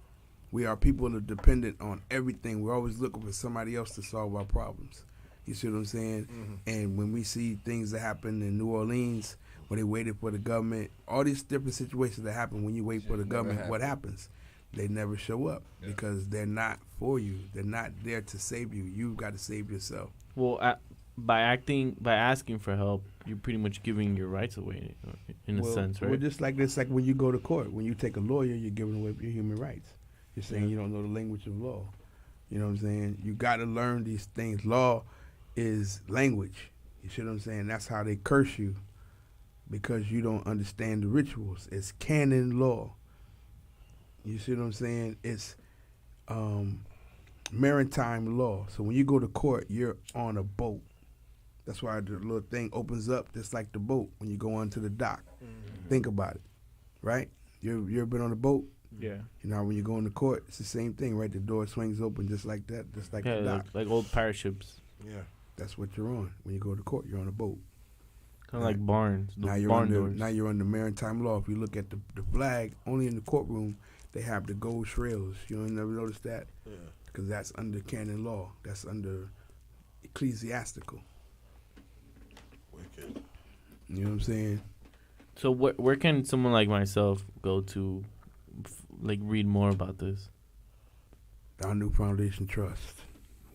We are people that are dependent on everything. We're always looking for somebody else to solve our problems. You see what I'm saying? And when we see things that happen in New Orleans, where they waited for the government, all these different situations that happen when you wait for the government, what happens? They never show up because they're not for you. They're not there to save you. You've got to save yourself. Well, by asking for help, you're pretty much giving your rights away, in a sense, right? Well, just like this, like when you go to court, when you take a lawyer, you're giving away your human rights. You're saying you don't know the language of law. You know what I'm saying? You got to learn these things. Law is language. You see what I'm saying? That's how they curse you, because you don't understand the rituals. It's canon law. You see what I'm saying? It's maritime law. So when you go to court, you're on a boat. That's why the little thing opens up just like the boat when you go onto the dock. Think about it, right? You ever been on a boat? Yeah. You know, when you go into court, it's the same thing, right? The door swings open just like that, just like the dock. Like old pirate ships. Yeah. That's what you're on. When you go to court, you're on a boat. Kind of like barns. Now you're under maritime law. If you look at the flag, only in the courtroom, they have the gold shrills. You don't never notice that? Yeah. Because that's under canon law. That's under ecclesiastical. Wicked. You know what I'm saying? So where can someone like myself go to, read more about this? Our New Foundation Trust.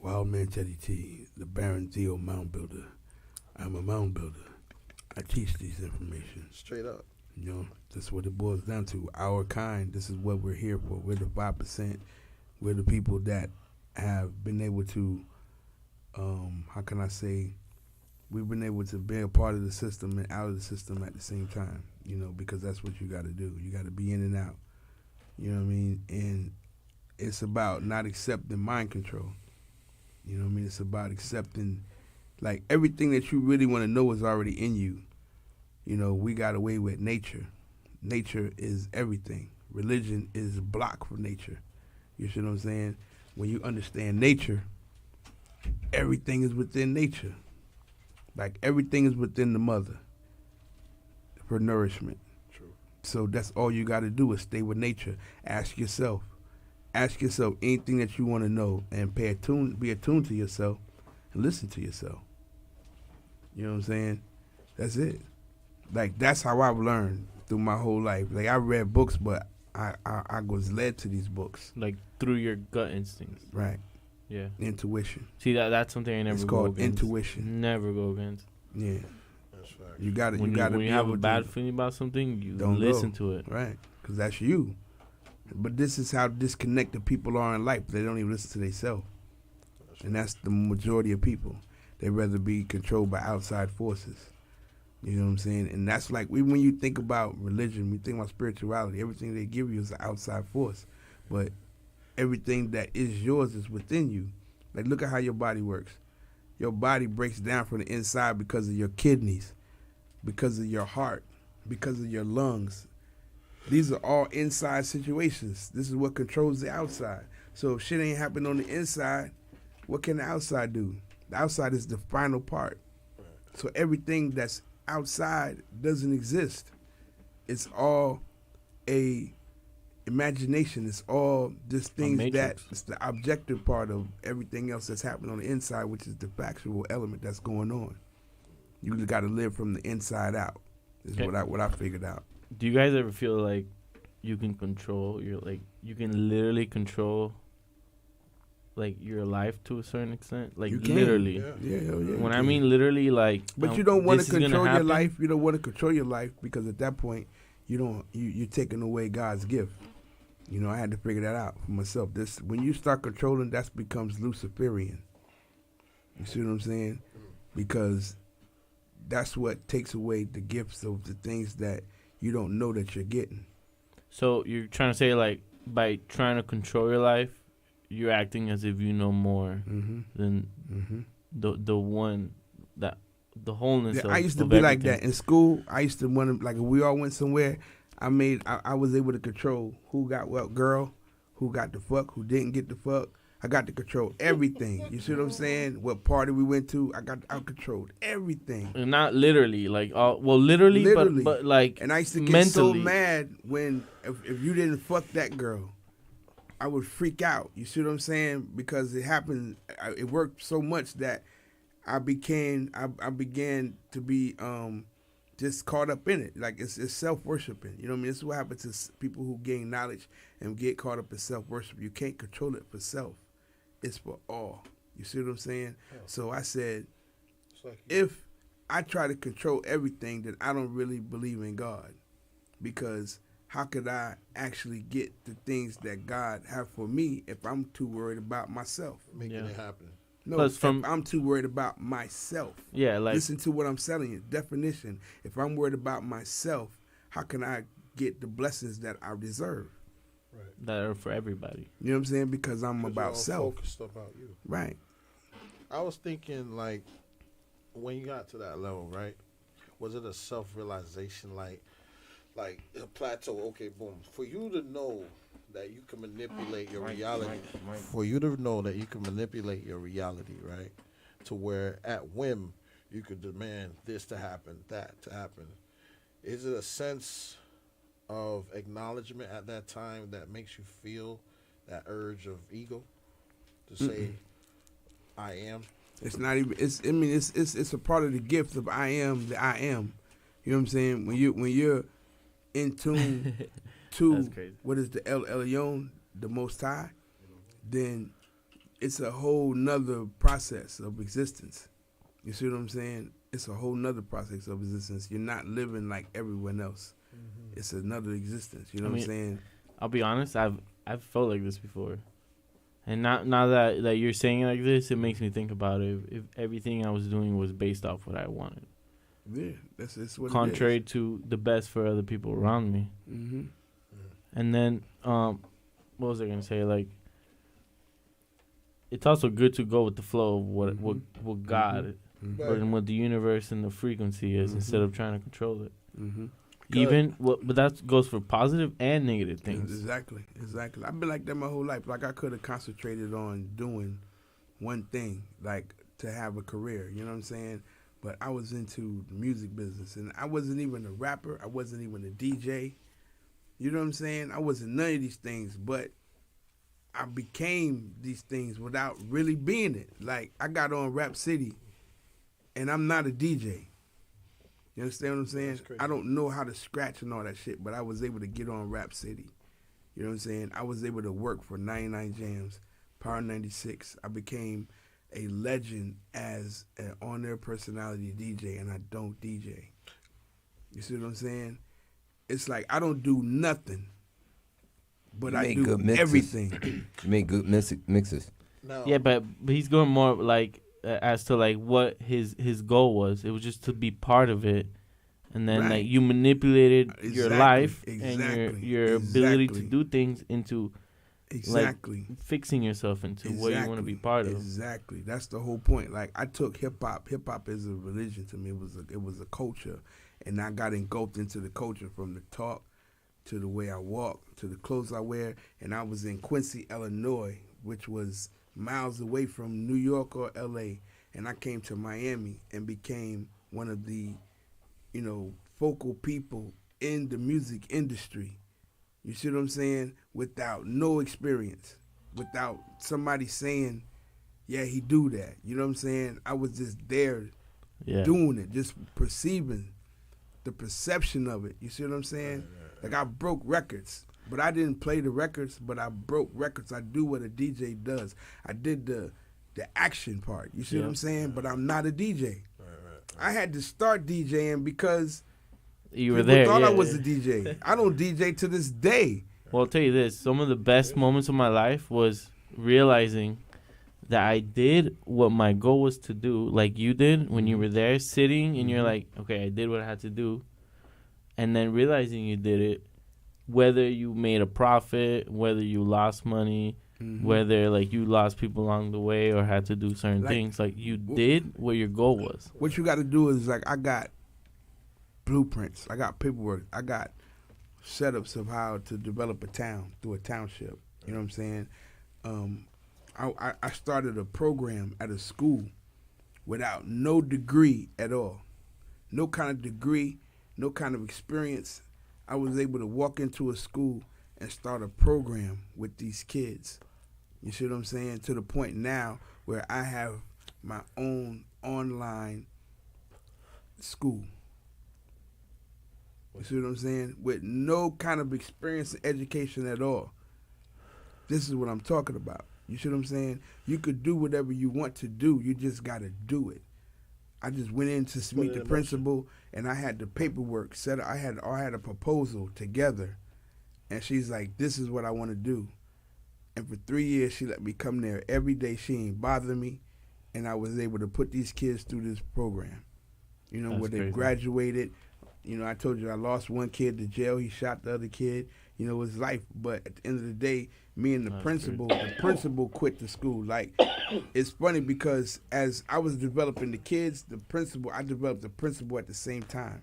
Wild Man Teddy T, the Baron Zeo Mound Builder. I'm a mound builder. I teach these information. Straight up. You know, that's what it boils down to. Our kind, this is what we're here for. We're the 5%. We're the people that have been able to how can I say, we've been able to be a part of the system and out of the system at the same time, you know, because that's what you got to do. You got to be in and out, you know what I mean? And it's about not accepting mind control, you know what I mean? It's about accepting, like, everything that you really want to know is already in you. You know, we got away with nature. Nature is everything. Religion is a block for nature. You see what I'm saying? When you understand nature, everything is within nature. Like, everything is within the mother for nourishment. True. So that's all you got to do is stay with nature. Ask yourself anything that you want to know and be attuned to yourself and listen to yourself. You know what I'm saying? That's it. Like, that's how I've learned through my whole life. Like, I read books, but I was led to these books. Like through your gut instincts. Right. Yeah. Intuition. See, that's something I never It's go called against. intuition. Never go against. Yeah. That's fact. You got to When be you have a able bad to, feeling about something, you Don't listen go. to it. right? Because that's you. But this is how disconnected people are in life. They don't even listen to themselves. And that's the majority of people. They rather be controlled by outside forces. You know what I'm saying? And that's like, when you think about religion, when you think about spirituality, everything they give you is an outside force. But everything that is yours is within you. Like, look at how your body works. Your body breaks down from the inside because of your kidneys, because of your heart, because of your lungs. These are all inside situations. This is what controls the outside. So if shit ain't happening on the inside, what can the outside do? The outside is the final part. So everything that's outside doesn't exist. It's all a imagination. It's all just things that it's the objective part of everything else that's happening on the inside, which is the factual element that's going on. You just got to live from the inside out. Is what I figured out. Do you guys ever feel like you can control you can literally control like your life to a certain extent? Like, You can. literally. Yeah. When I mean literally, like, But you don't want to this is gonna control your happen. life. You don't want to control your life because at that point, you're taking away God's gift. You know, I had to figure that out for myself. When you start controlling, that becomes Luciferian. You see what I'm saying? Because that's what takes away the gifts of the things that you don't know that you're getting. So you're trying to say, like, by trying to control your life, you're acting as if you know more than the one that the wholeness. Yeah, of, I used to of be like everything. that in school. I used to want to, like, if we all went somewhere, I was able to control who got what girl, who got the fuck, who didn't get the fuck. I got to control everything. You see what I'm saying? What party we went to, I controlled everything. And not literally, like, literally. But like, And I used to get mentally. so mad when if you didn't fuck that girl, I would freak out. You see what I'm saying? Because it happened. It worked so much that I began to be just caught up in it. Like, it's self-worshiping. You know what I mean? This is what happens to people who gain knowledge and get caught up in self-worship. You can't control it for self. It's for all. You see what I'm saying? Yeah. So I said, It's like if I try to control everything, then I don't really believe in God. Because how could I actually get the things that God have for me if I'm too worried about myself? making Yeah. it happen. No, Plus if from- I'm too worried about myself. Yeah, like, Listen to what I'm telling you. Definition. If I'm worried about myself, how can I get the blessings that I deserve? Right. that are for everybody. You know what I'm saying? Because I'm 'Cause about you're all self. focused about you. Right. I was thinking, like, when you got to that level, right? Was it a self-realization, like a plateau? Okay, boom. For you to know that you can manipulate your reality, for you to know that you can manipulate your reality, right? To where at whim you could demand this to happen, that to happen. Is it a sense of acknowledgement at that time that makes you feel that urge of ego to say, I am? It's not even. It's a part of the gift of I am the I am. You know what I'm saying? When you're in tune to That's crazy. what is the El Elyon, the Most High, then it's a whole nother process of existence. You see what I'm saying? It's a whole nother process of existence. You're not living like everyone else. It's another existence. You know what I'm saying? I'll be honest, I've felt like this before. And now that you're saying it like this, it makes me think about it. If everything I was doing was based off what I wanted. Yeah, that's what contrary it is. to the best for other people around me. Mm-hmm. And then, what was I gonna say? Like, it's also good to go with the flow of what God Mm-hmm. and what the universe and the frequency is instead of trying to control it. Mm-hmm. But that goes for positive and negative things. Exactly. I've been like that my whole life. Like I could have concentrated on doing one thing, like to have a career. You know what I'm saying? But I was into the music business, and I wasn't even a rapper. I wasn't even a DJ. You know what I'm saying? I wasn't none of these things, but I became these things without really being it. Like I got on Rap City, and I'm not a DJ. You understand what I'm saying? I don't know how to scratch and all that shit, but I was able to get on Rap City. You know what I'm saying? I was able to work for 99 Jams, Power 96. I became a legend as an on-air personality DJ, and I don't DJ. You see what I'm saying? It's like I don't do nothing, but I do everything. You make good mixes. No. Yeah, but he's going more like as to like what his goal was. It was just to be part of it, and then like you manipulated your life and your ability to do things into like fixing yourself into what you want to be part of. Exactly, that's the whole point. Like I took hip hop. Hip hop is a religion to me. It was a culture, and I got engulfed into the culture from the talk to the way I walk to the clothes I wear. And I was in Quincy, Illinois, which was miles away from New York or LA, and I came to Miami and became one of the, focal people in the music industry. You see what I'm saying? Without no experience, without somebody saying, yeah, he do that. You know what I'm saying? I was just there doing it, just perceiving the perception of it. You see what I'm saying? Like I broke records. But I didn't play the records, but I broke records. I do what a DJ does. I did the action part. You see what I'm saying? But I'm not a DJ. I had to start DJing because you were people there. thought I was a DJ. I don't DJ to this day. Well, I'll tell you this. Some of the best moments of my life was realizing that I did what my goal was to do, like you did when you were there sitting and you're like, okay, I did what I had to do. And then realizing you did it. Whether you made a profit, whether you lost money, whether like you lost people along the way or had to do certain things, like you did what your goal was. What you got to do is like I got blueprints, I got paperwork, I got setups of how to develop a town through a township. You know what I'm saying? I started a program at a school without no degree at all, no kind of degree, no kind of experience. I was able to walk into a school and start a program with these kids. You see what I'm saying? To the point now where I have my own online school. You see what I'm saying? With no kind of experience and education at all. This is what I'm talking about. You see what I'm saying? You could do whatever you want to do. You just got to do it. I just went in to meet the principal, and I had the paperwork set up. I had a proposal together, and she's like, this is what I want to do. And for 3 years, she let me come there every day. She ain't bothering me, and I was able to put these kids through this program. Where they graduated. I told you I lost one kid to jail. He shot the other kid. It was life. But at the end of the day, me and the principal quit the school. Like, it's funny because as I was developing the kids, I developed the principal at the same time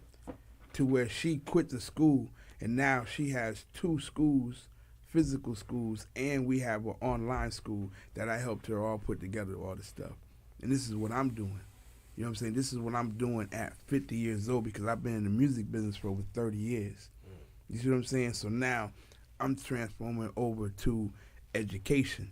to where she quit the school, and now she has 2 schools, physical schools, and we have an online school that I helped her all put together, all this stuff. And this is what I'm doing. You know what I'm saying? This is what I'm doing at 50 years old because I've been in the music business for over 30 years. You see what I'm saying? So now I'm transforming over to education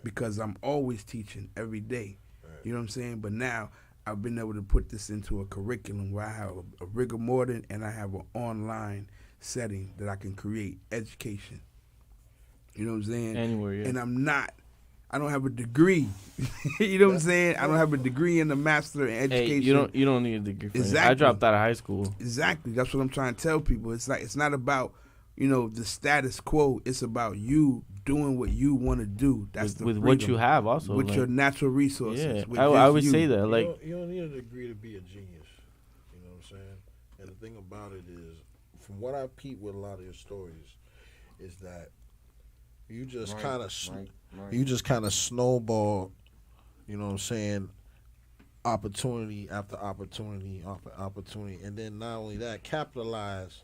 because I'm always teaching every day. You know what I'm saying? But now I've been able to put this into a curriculum where I have a rigor mortis and I have an online setting that I can create education. You know what I'm saying? Anywhere, yeah. And I don't have a degree. You know what I'm saying? I don't have a degree in the master in education. Hey, you don't need a degree for exactly. I dropped out of high school. Exactly. That's what I'm trying to tell people. It's like it's not about, the status quo. It's about you doing what you want to do. That's with what you have also. with like, your natural resources. Yeah, with I would you. say that. Like, you don't need a degree to be a genius. You know what I'm saying? And the thing about it is, from what I peep with a lot of your stories, is that you just kind of you just kind of snowball. You know what I'm saying? Opportunity after opportunity after opportunity, and then not only that, capitalize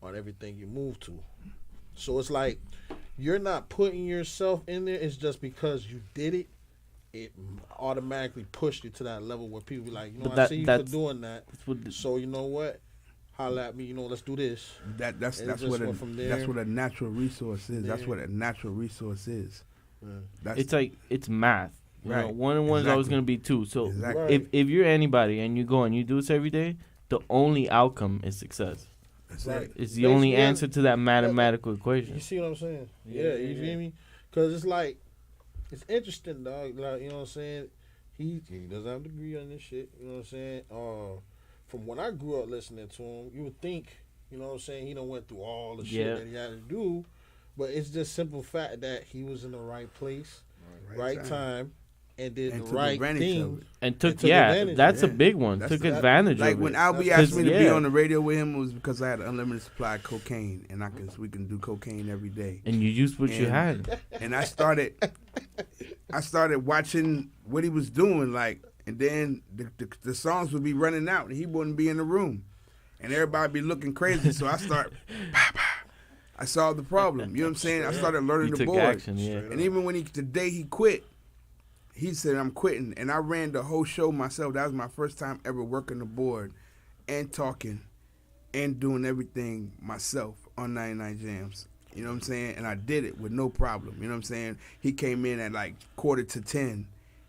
on everything you move to. So it's like you're not putting yourself in there. It's just because you did it, it automatically pushed you to that level where people be like, you know, I see you for doing that. So you know what? Holla at me. You know, let's do this. That's what a natural resource is. That's what a natural resource is. Yeah. It's math. You know, 1 and 1 is always going to be 2. So if you're anybody and you go and you do this every day, the only outcome is success. That's right. It's the only answer to that mathematical equation. You see what I'm saying? Yeah, you feel me? Because it's like, it's interesting, dog. Like, you know what I'm saying? He doesn't have a degree on this shit. You know what I'm saying? From when I grew up listening to him, you would think, you know what I'm saying, he done went through all the shit that he had to do. But it's just simple fact that he was in the right place, right time. And did the right thing. And took that's a big one. Took advantage of it. Like when Albie asked me to be on the radio with him, it was because I had an unlimited supply of cocaine. And we can do cocaine every day. And you used what you had. And I started watching what he was doing. Like, and then the songs would be running out and he wouldn't be in the room. And everybody be looking crazy. So I I solved the problem. You know what I'm saying? I started learning the board. Action, and even when the day he quit, he said, I'm quitting. And I ran the whole show myself. That was my first time ever working the board and talking and doing everything myself on 99 Jams. You know what I'm saying? And I did it with no problem. You know what I'm saying? He came in at like 9:45.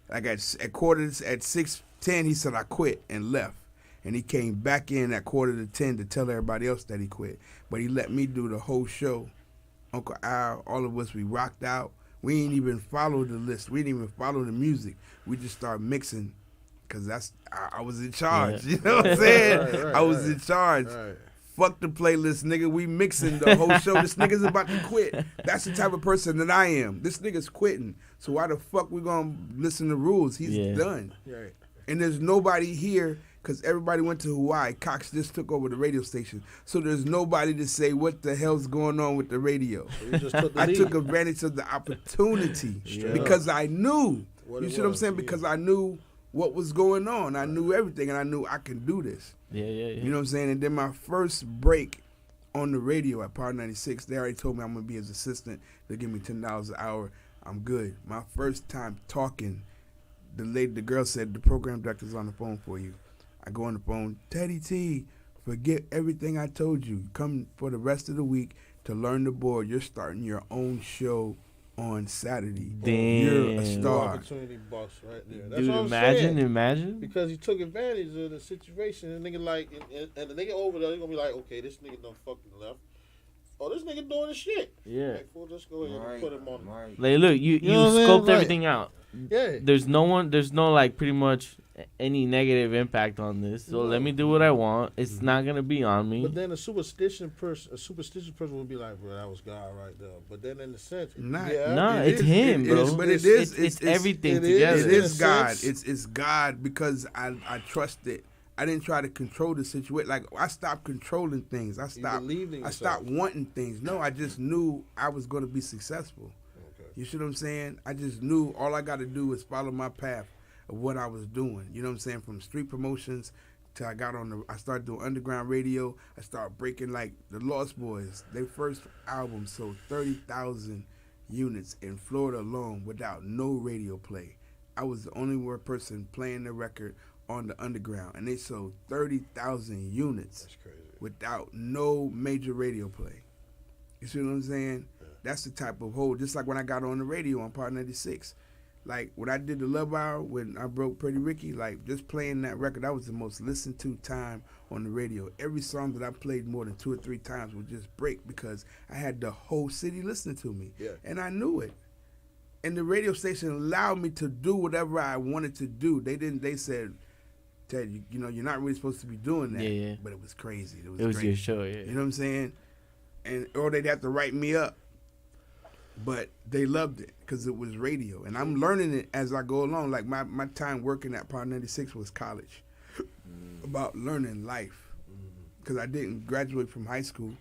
Like at 6:10, he said, I quit and left. And he came back in at 9:45 to tell everybody else that he quit. But he let me do the whole show. Uncle Al, all of us, we rocked out. We ain't even follow the list. We didn't even follow the music. We just started mixing because I was in charge. You know what I'm saying? I was in charge. Fuck the playlist, nigga. We mixing the whole show. This nigga's about to quit. That's the type of person that I am. This nigga's quitting. So why the fuck we gonna listen to rules? He's done. Right. And there's nobody here because everybody went to Hawaii. Cox just took over the radio station. So there's nobody to say what the hell's going on with the radio. So I took advantage of the opportunity because I knew. You see what I'm saying? Because I knew what was going on. I knew everything, and I knew I can do this. Yeah. You know what I'm saying? And then my first break on the radio at Power 96, they already told me I'm going to be his assistant. They give me $10 an hour. I'm good. My first time talking, the girl said, the program director's on the phone for you. I go on the phone, Teddy T, forget everything I told you. Come for the rest of the week to learn the board. You're starting your own show on Saturday. Damn. You're a star. Opportunity boss right there. That's Dude, what I'm saying. imagine. Because he took advantage of the situation. And the nigga like, and the nigga over there, he's going to be like, okay, this nigga done fucking left. Oh, this nigga doing the shit. Yeah. Like, we'll just go ahead and put him on. Like, look, you scoped everything out. Yeah. There's no like pretty much any negative impact on this. So let me do what I want. It's not gonna be on me. But then a superstitious person would be like, bro, that was God right there. But then in the sense, it's him, bro. It's everything together. It is God. It's God because I trust it. I didn't try to control the situation. Like I stopped controlling things. I stopped wanting things. No, I just knew I was gonna be successful. Okay. You see what I'm saying? I just knew all I got to do was follow my path of what I was doing. You know what I'm saying? From street promotions till I started doing underground radio. I started breaking like the Lost Boys. Their first album sold 30,000 units in Florida alone without no radio play. I was the only person playing the record on the underground, and they sold 30,000 units without no major radio play. You see what I'm saying? Yeah. That's the type of hold. Just like when I got on the radio on Part 96. Like when I did the Love Hour when I broke Pretty Ricky, like just playing that record, that was the most listened to time on the radio. Every song that I played more than 2 or 3 times would just break because I had the whole city listening to me. Yeah. And I knew it. And the radio station allowed me to do whatever I wanted to do. They said, Ted, you know, you're not really supposed to be doing that. Yeah. But it was crazy. It was your show, yeah. You know what I'm saying? Or they'd have to write me up. but they loved it because it was radio, and I'm learning it as I go along. Like my time working at Power 96 was college, about learning life, because I didn't graduate from high school.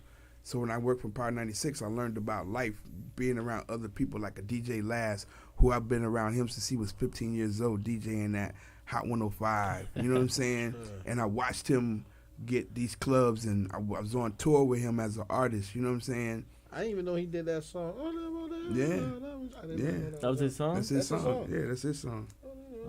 So when I worked for Power 96, I learned about life, being around other people like a DJ Laz, who I've been around him since he was 15 years old, DJing at Hot 105. You know what I'm saying? And I watched him get these clubs, and I was on tour with him as an artist. You know what I'm saying? I didn't even know he did that song. That was his song? That's his That's his song. song. Yeah, that's his song.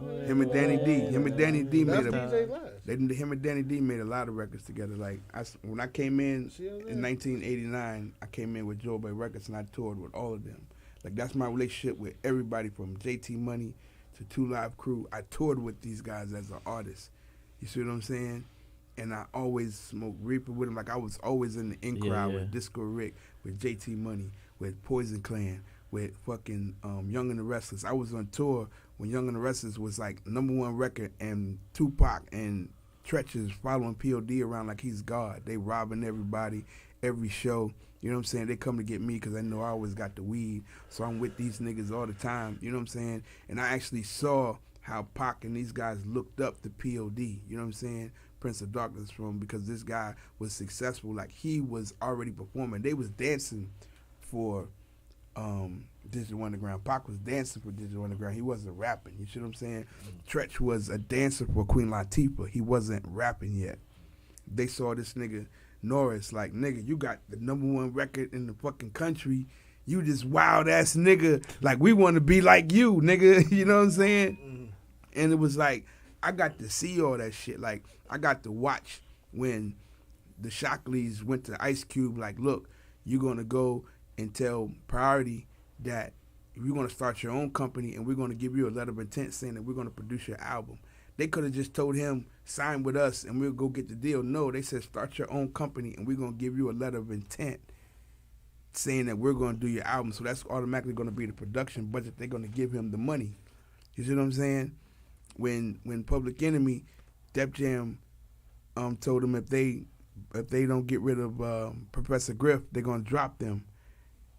Oh, Him and Danny D. Him and Danny D That's made DJ Last. him and Danny D made a lot of records together. Like when I came in See how that- in 1989, I came in with Joe Bay Records, and I toured with all of them. Like that's my relationship with everybody from JT Money to Two Live Crew. I toured with these guys as an artist. You see what I'm saying? And I always smoked reefer with them. Like I was always in the in crowd with Disco Rick, with JT Money, with Poison Clan, with fucking Young and the Restless. I was on tour when Young and the Restless was like #1 record, and Tupac and Tretch is following POD around like he's God. They robbing everybody, every show. You know what I'm saying? They come to get me because I know I always got the weed. So I'm with these niggas all the time. You know what I'm saying? And I actually saw how Pac and these guys looked up to POD. You know what I'm saying? Prince of Darkness from, because this guy was successful. Like he was already performing. They was dancing for Digital Underground. Pac was dancing for Digital Underground. He wasn't rapping. You see what I'm saying? Tretch was a dancer for Queen Latifah. He wasn't rapping yet. They saw this nigga Norris like, nigga, you got the #1 record in the fucking country. You this wild ass nigga. Like we want to be like you, nigga. You know what I'm saying? And it was like I got to see all that shit. Like I got to watch when the Shockleys went to Ice Cube. Like, look, you're gonna go and tell Priority that you're gonna start your own company, and we're gonna give you a letter of intent saying that we're gonna produce your album. They could have just told him, sign with us and we'll go get the deal. No, they said start your own company and we're going to give you a letter of intent saying that we're going to do your album. So that's automatically going to be the production budget. They're going to give him the money. You see what I'm saying? When Public Enemy, Def Jam told him if they don't get rid of Professor Griff, they're going to drop them.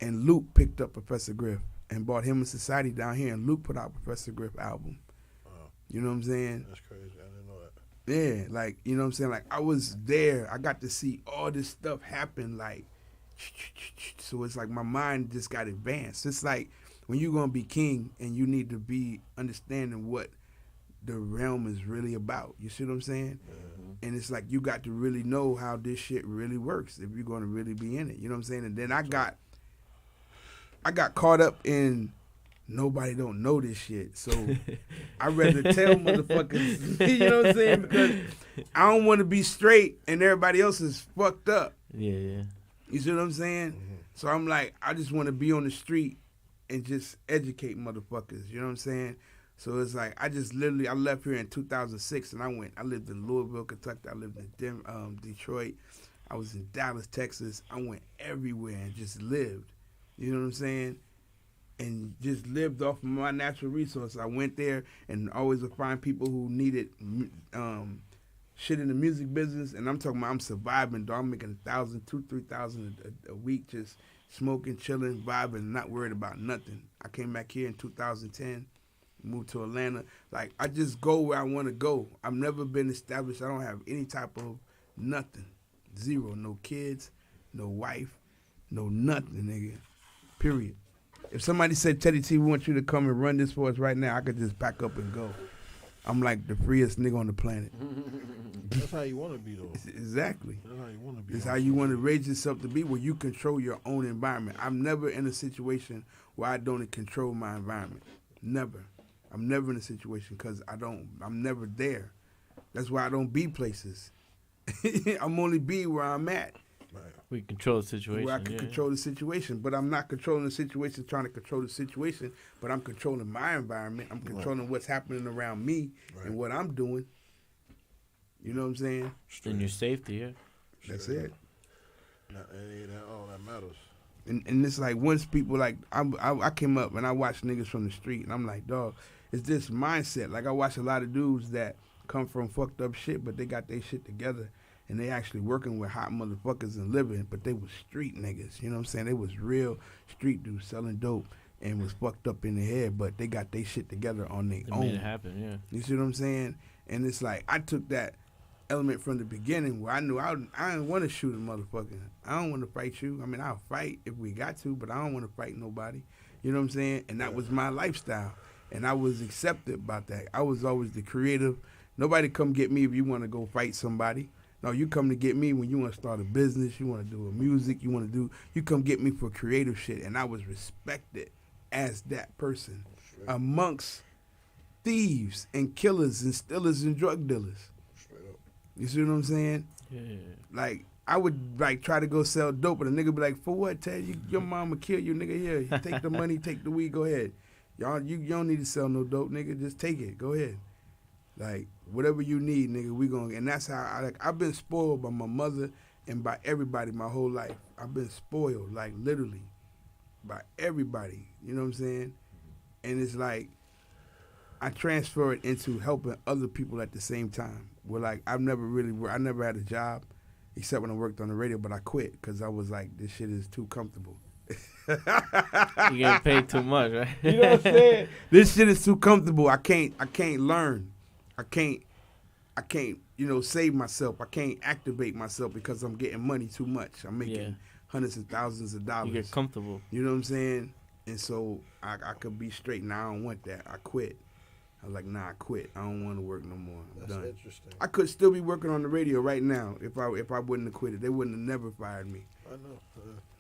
And Luke picked up Professor Griff and brought him in Society down here, and Luke put out Professor Griff album. You know what I'm saying? That's crazy. I didn't know that. Yeah, like, you know what I'm saying? Like, I was there. I got to see all this stuff happen, like, so it's like my mind just got advanced. It's like when you're going to be king and you need to be understanding what the realm is really about. You see what I'm saying? Mm-hmm. And it's like you got to really know how this shit really works if you're going to really be in it. You know what I'm saying? And then I got caught up in nobody don't know this shit. So I'd rather tell motherfuckers, you know what I'm saying? Because I don't want to be straight and everybody else is fucked up. Yeah. You see what I'm saying? Mm-hmm. So I'm like, I just want to be on the street and just educate motherfuckers. You know what I'm saying? So it's like, I left here in 2006 and I lived in Louisville, Kentucky. I lived in Detroit. I was in Dallas, Texas. I went everywhere and just lived. You know what I'm saying? And just lived off of my natural resources. I went there and always would find people who needed shit in the music business. And I'm talking about I'm surviving, dog. I'm making $1,000, $2,000, $3,000 a week, just smoking, chilling, vibing, not worried about nothing. I came back here in 2010, moved to Atlanta. Like, I just go where I want to go. I've never been established. I don't have any type of nothing. Zero. No kids, no wife, no nothing, nigga. Period. If somebody said, Teddy T, we want you to come and run this for us right now, I could just pack up and go. I'm like the freest nigga on the planet. That's how you want to be, though. Exactly. That's how you want to be. It's how you want to raise yourself to be, where you control your own environment. I'm never in a situation where I don't control my environment. Never. I'm never in a situation because I'm never there. That's why I don't be places. I'm only be where I'm at. Right. We control the situation. Where I can control the situation, but I'm not controlling the situation, trying to control the situation, but I'm controlling my environment. I'm controlling what's happening around me and what I'm doing. You know what I'm saying? And your safety, yeah. That's it. All that matters. And it's like once people like, I came up and I watched niggas from the street and I'm like, dog, it's this mindset. Like I watch a lot of dudes that come from fucked up shit, but they got their shit together. and they actually working with hot motherfuckers and living, but they was street niggas. You know what I'm saying? They was real street dudes selling dope and was fucked up in the head, but they got their shit together on their own. Made it happen, yeah. You see what I'm saying? And it's like I took that element from the beginning where I knew I didn't want to shoot a motherfucker. I don't want to fight you. I mean, I'll fight if we got to, but I don't want to fight nobody. You know what I'm saying? And that was my lifestyle. And I was accepted about that. I was always the creative. Nobody come get me if you want to go fight somebody. No, you come to get me when you want to start a business, you want to do a music, you come get me for creative shit. And I was respected as that person amongst thieves and killers and stealers and drug dealers. You see what I'm saying? Yeah. Like, I would like try to go sell dope, and a nigga be like, "For what, Ted? Your mama kill you, nigga. Here, you take the money, take the weed. Go ahead. Y'all, you don't need to sell no dope, nigga. Just take it. Go ahead. Like whatever you need, nigga. We gonna." And that's how I've been spoiled by my mother and by everybody my whole life. I've been spoiled, like literally, by everybody. You know what I'm saying? And it's like I transfer it into helping other people at the same time. Where like I never had a job. Except when I worked on the radio, but I quit because I was like, this shit is too comfortable. You get paid too much, right? You know what I'm saying? This shit is too comfortable. I can't learn. I can't, save myself. I can't activate myself because I'm getting money too much. I'm making hundreds of thousands of dollars. You get comfortable. You know what I'm saying? And so I could be straight. Now I don't want that. I quit. I was like, nah, I quit. I don't want to work no more. I'm done. Interesting. I could still be working on the radio right now if I wouldn't have quit it. They wouldn't have never fired me. I know.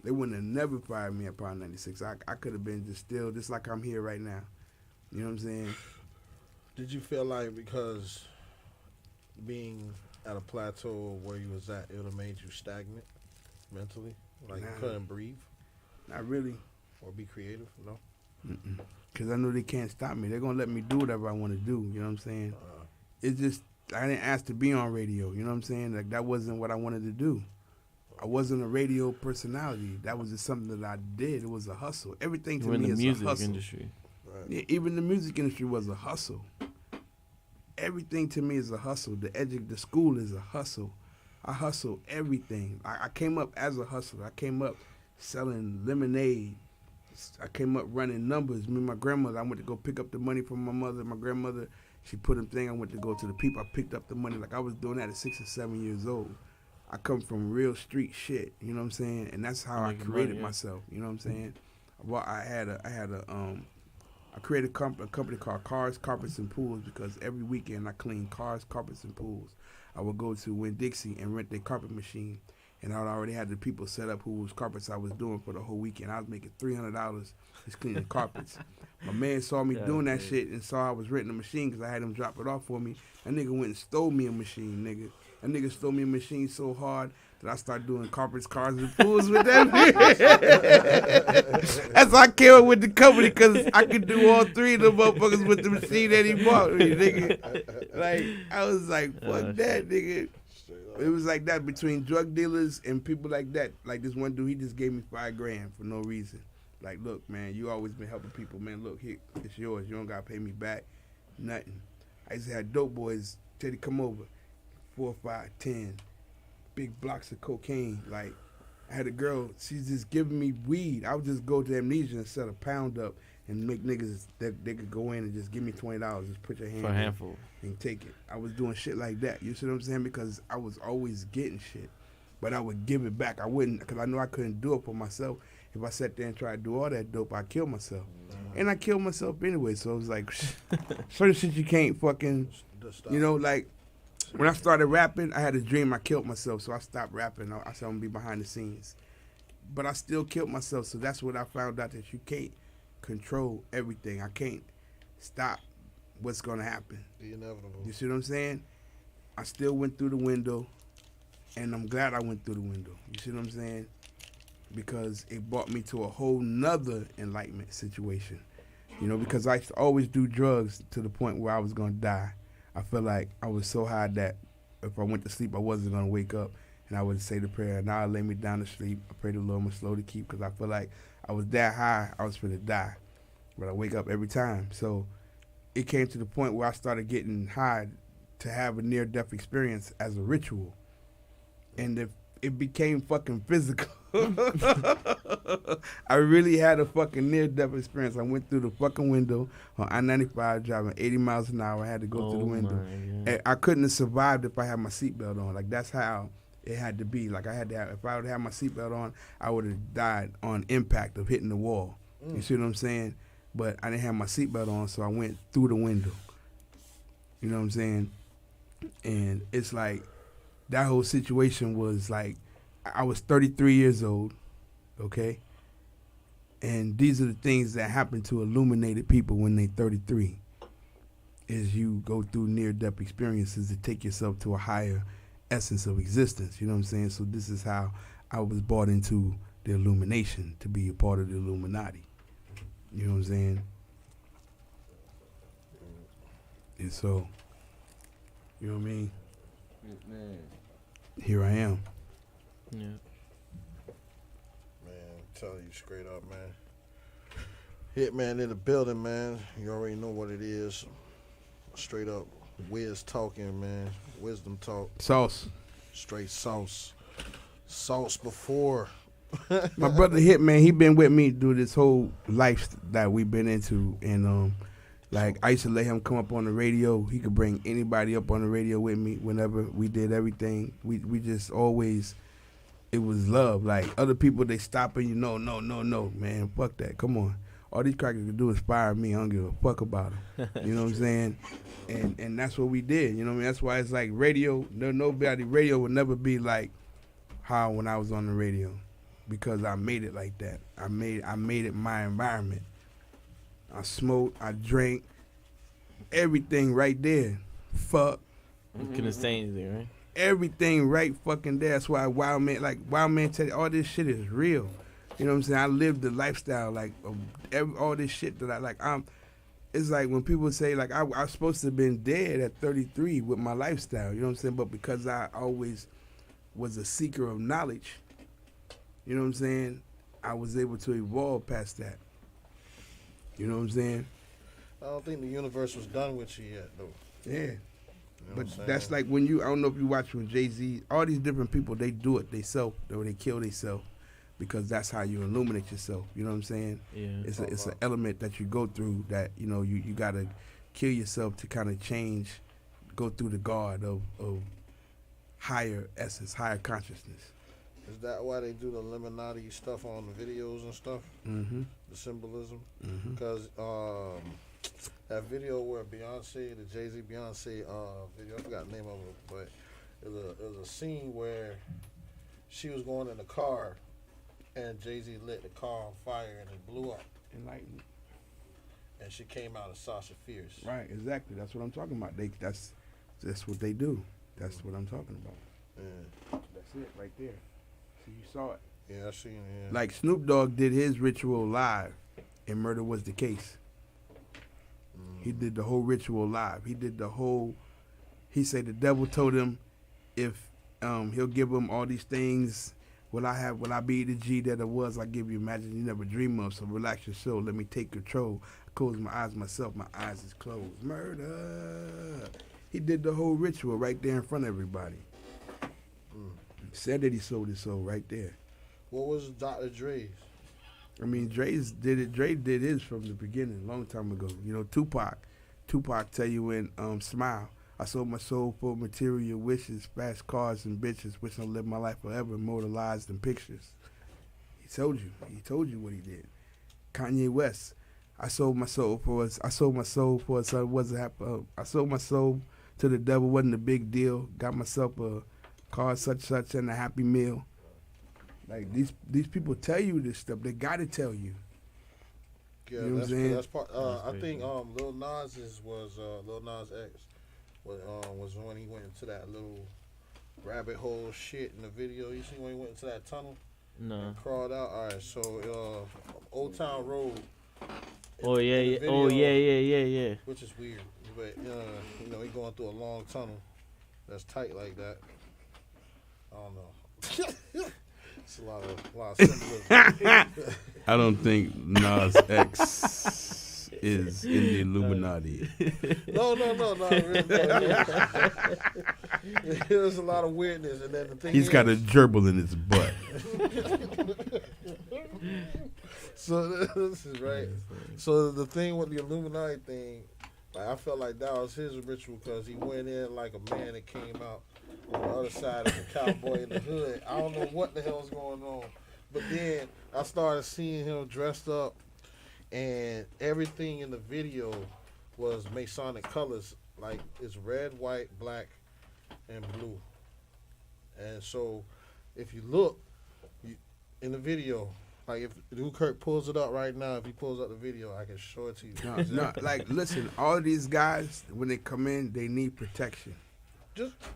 They wouldn't have never fired me at Power 96. I could have been just like I'm here right now. You know what I'm saying? Did you feel like because being at a plateau where you was at, it would have made you stagnant mentally? Like you couldn't breathe? Not really. Or be creative? No? Because I know they can't stop me. They're going to let me do whatever I want to do. You know what I'm saying? It's just, I didn't ask to be on radio. You know what I'm saying? Like, that wasn't what I wanted to do. I wasn't a radio personality. That was just something that I did. It was a hustle. Everything to me is a hustle. In the music industry. Right. Yeah, even the music industry was a hustle. Everything to me is a hustle. The school is a hustle. I hustle everything. I came up as a hustler. I came up selling lemonade. I came up running numbers. Me and my grandmother, I went to go pick up the money from my mother. My grandmother, she put them thing. I went to go to the people. I picked up the money like I was doing that at 6 or 7 years old. I come from real street shit. You know what I'm saying? And that's how I created myself. You know what I'm saying? Well, I created a company called Cars, Carpets, and Pools because every weekend I clean cars, carpets, and pools. I would go to Winn-Dixie and rent their carpet machine. And I already had the people set up whose carpets I was doing for the whole weekend. I was making $300 just cleaning carpets. My man saw me doing that shit and saw I was renting a machine because I had him drop it off for me. That nigga went and stole me a machine, nigga. That nigga stole me a machine so hard that I started doing carpets, cars, and pools with that. That's why I came up with the company because I could do all three of them motherfuckers with the machine that he bought me, nigga. Like, I was like, fuck that, nigga. It was like that between drug dealers and people like that. Like this one dude, he just gave me $5,000 for no reason. Like, look, man, you always been helping people, man. Look, here, it's yours. You don't gotta pay me back, nothing. I used to have dope boys, Teddy, come over, 4, 5, 10, big blocks of cocaine. Like, I had a girl, she's just giving me weed. I would just go to Amnesia and set a pound up and make niggas that they could go in and just give me $20. Just put your hand for a handful and take it. I was doing shit like that. You see what I'm saying? Because I was always getting shit, but I would give it back. I wouldn't, because I knew I couldn't do it for myself. If I sat there and tried to do all that dope, I'd kill myself. And I killed myself anyway. So it was like, certain shit you can't fucking, you know, like when I started rapping, I had a dream I killed myself. So I stopped rapping. I said I'm going to be behind the scenes. But I still killed myself. So that's what I found out, that you can't control everything. I can't stop what's going to happen. The inevitable. You see what I'm saying? I still went through the window, and I'm glad I went through the window. You see what I'm saying? Because it brought me to a whole nother enlightenment situation. You know, because I used to always do drugs to the point where I was going to die. I felt like I was so high that if I went to sleep, I wasn't going to wake up, and I would say the prayer, and I'd lay me down to sleep. I pray the Lord I'm slow to keep, because I feel like I was that high, I was going to die. But I wake up every time. So it came to the point where I started getting high to have a near-death experience as a ritual. and it became fucking physical. I really had a fucking near-death experience. I went through the fucking window on I-95 driving 80 miles an hour. I had to go through the window. And I couldn't have survived if I had my seatbelt on. Like, that's how it had to be. Like, I had to have, if I would have had my seatbelt on, I would have died on impact of hitting the wall. You see what I'm saying? But I didn't have my seatbelt on, so I went through the window. You know what I'm saying? And it's like, that whole situation was like, I was 33 years old, okay? And these are the things that happen to illuminated people when they're 33, is you go through near-death experiences to take yourself to a higher essence of existence, you know what I'm saying? So this is how I was brought into the illumination, to be a part of the Illuminati. You know what I'm saying? And so, you know what I mean? Man. Here I am. Yeah. Man, I'm telling you straight up, man. Hitman in the building, man. You already know what it is. Straight up whiz talking, man. Wisdom talk. Sauce. Straight sauce. Sauce before. My brother Hitman, he been with me through this whole life that we've been into, and like I used to let him come up on the radio. He could bring anybody up on the radio with me whenever we did everything. We just always, it was love. Like other people, they stopping you. No, man, fuck that. Come on. All these crackers can do is inspire me. I don't give a fuck about them. You know what I'm saying? And that's what we did. You know what I mean? That's why it's like radio. Nobody radio would never be like how when I was on the radio, because I made it like that. I made it my environment. I smoked, I drank, everything right there. Fuck. You couldn't say anything, right? Everything right fucking there. That's why Wild Man tell you all this shit is real. You know what I'm saying? I lived the lifestyle, like all this shit that I like. It's like when people say like I was supposed to have been dead at 33 with my lifestyle. You know what I'm saying? But because I always was a seeker of knowledge, you know what I'm saying, I was able to evolve past that. You know what I'm saying? I don't think the universe was done with you yet, though. Yeah. You know But that's like when I don't know if you watch when Jay-Z, all these different people, they do it themselves, or they kill themselves, because that's how you illuminate yourself. You know what I'm saying? Yeah. It's an element that you go through that, you know, you got to kill yourself to kind of change, go through the guard of higher essence, higher consciousness. Is that why they do the Illuminati stuff on the videos and stuff? Mm-hmm. The symbolism? Mm-hmm. Because that video where Beyonce, the Jay-Z Beyonce video, I forgot the name of it, but it was a scene where she was going in the car and Jay-Z lit the car on fire and it blew up. Enlightened. And she came out as Sasha Fierce. Right, exactly. That's what I'm talking about. That's what they do. That's what I'm talking about. Yeah. That's it right there. So you saw it. Yeah, I seen it. Yeah. Like Snoop Dogg did his ritual live, and Murder Was the Case. He did the whole ritual live. He said the devil told him if he'll give him all these things, will I be the G that I was, I give you imagine you never dream of, so relax your soul, let me take control. I close my eyes myself, my eyes is closed. Murder. He did the whole ritual right there in front of everybody. Said that he sold his soul right there. What was Dr. Dre's? I mean, Dre did his from the beginning, a long time ago. You know, Tupac tell you in Smile, I sold my soul for material wishes, fast cars and bitches, wish I lived my life forever, immortalized in pictures. He told you what he did. Kanye West, I sold my soul for a son, wasn't happy. I sold my soul to the devil, wasn't a big deal. Got myself a car such and a Happy Meal. Like these people tell you this stuff. They gotta tell you. Yeah, you know what I'm saying? That's part. I think Lil Nas was Lil Nas X was when he went into that little rabbit hole shit in the video. You see when he went into that tunnel? No. And crawled out. All right, so Old Town Road. Oh yeah, yeah. Video, Oh yeah. Which is weird, but you know he going through a long tunnel that's tight like that. I don't know. It's a lot of symbolism. I don't think Nas X is in the Illuminati. No. There's a lot of weirdness, and then the thing He's got a gerbil in his butt. So this is right. So the thing with the Illuminati thing, like I felt like that was his ritual because he went in like a man and came out on the other side of the cowboy in the hood. I don't know what the hell's going on, but then I started seeing him dressed up, and everything in the video was Masonic colors, like it's red, white, black, and blue. And so, if you look in the video, like if Newkirk pulls it up right now, if he pulls up the video, I can show it to you. No, like listen, all of these guys when they come in, they need protection.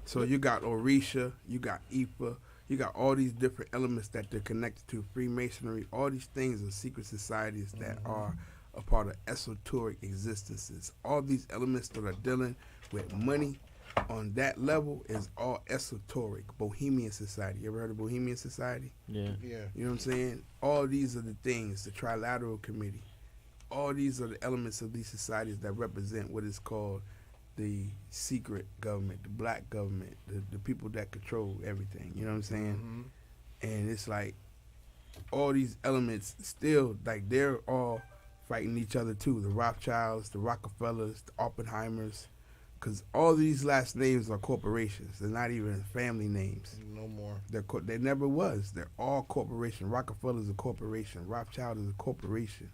So you got Orisha, you got Ifa, you got all these different elements that they're connected to. Freemasonry, all these things are secret societies that are a part of esoteric existences. All these elements that are dealing with money on that level is all esoteric. Bohemian Society. You ever heard of Bohemian Society? Yeah. Yeah. You know what I'm saying? All these are the things, the Trilateral Committee. All these are the elements of these societies that represent what is called the secret government, the black government, the people that control everything. You know what I'm saying? And it's like all these elements still, like they're all fighting each other too. The Rothschilds, the Rockefellers, the Oppenheimers, because all these last names are corporations. They're not even family names. No more. They never was. They're all corporation. Rockefeller's a corporation. Rothschild is a corporation.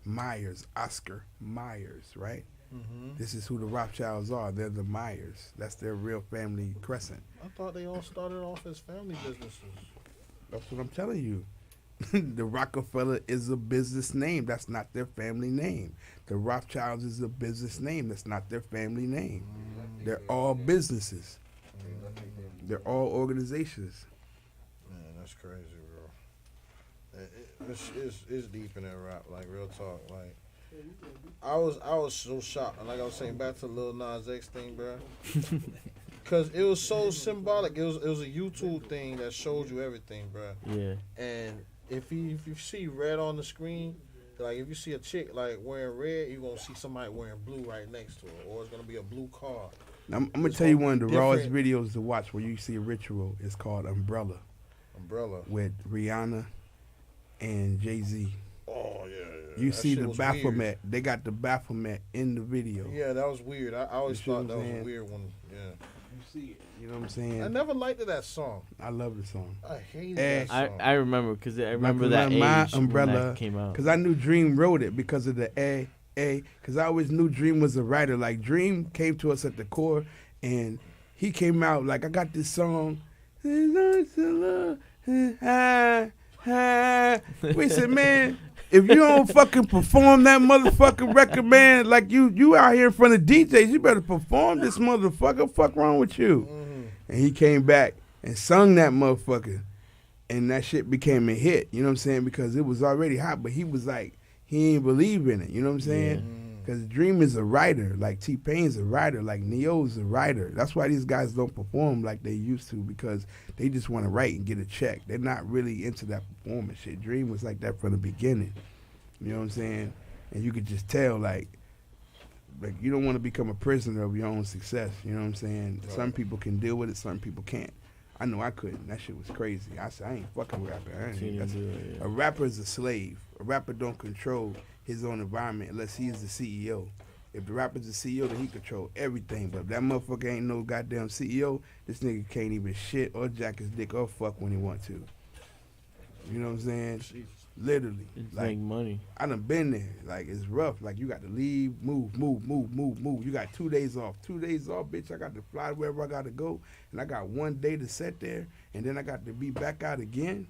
Myers, Oscar Myers, right? This is who the Rothschilds are. They're the Myers. That's their real family crescent. I thought they all started off as family businesses. That's what I'm telling you. The Rockefeller is a business name. That's not their family name. The Rothschilds is a business name. That's not their family name. They're all businesses. They're all organizations. Man, that's crazy, bro. It's deep in that rap, like real talk. Like I was so shocked, and like I was saying, back to the Lil Nas X thing, bro. Cause it was so symbolic. It was a YouTube thing that showed you everything, bro. Yeah. And if you see red on the screen, like if you see a chick like wearing red, you're gonna see somebody wearing blue right next to her, or it's gonna be a blue car. I'm gonna tell you one of the rawest videos to watch where you see a ritual. It's called Umbrella with Rihanna and Jay-Z. Oh yeah. You that see shit the was Baphomet. weird. They got the Baphomet in the video. Yeah, that was weird. I always You see thought what that I'm was a saying? weird one. Yeah. You see it. You know what I'm saying? I never liked that song. I love the song. I hated Eh, that song. I remember because I remember that my age umbrella when that came out. because I knew Dream wrote it because of the A. Because I always knew Dream was a writer. Like Dream came to us at the core, and he came out like, I got this song. We said, man, if you don't fucking perform that motherfucking record, man, like you out here in front of DJs, you better perform this motherfucker. Fuck wrong with you? And he came back and sung that motherfucker, and that shit became a hit. You know what I'm saying? Because it was already hot, but he was like, he ain't believe in it. You know what I'm saying? Because Dream is a writer, like T-Pain's a writer, like Neo's a writer. That's why these guys don't perform like they used to, because they just want to write and get a check. They're not really into that performance shit. Dream was like that from the beginning. You know what I'm saying? And you could just tell, like you don't want to become a prisoner of your own success. You know what I'm saying? Right. Some people can deal with it, some people can't. I know I couldn't. That shit was crazy. I said, I ain't fucking rapping. A rapper is a slave. A rapper don't control his own environment unless he's the CEO. If the rapper's the CEO, then he control everything. But if that motherfucker ain't no goddamn CEO, this nigga can't even shit or jack his dick or fuck when he want to. You know what I'm saying? Literally. It's like money. I done been there. Like, it's rough. Like, you got to leave, move. You got 2 days off. 2 days off, bitch. I got to fly wherever I got to go. And I got 1 day to sit there. And then I got to be back out again.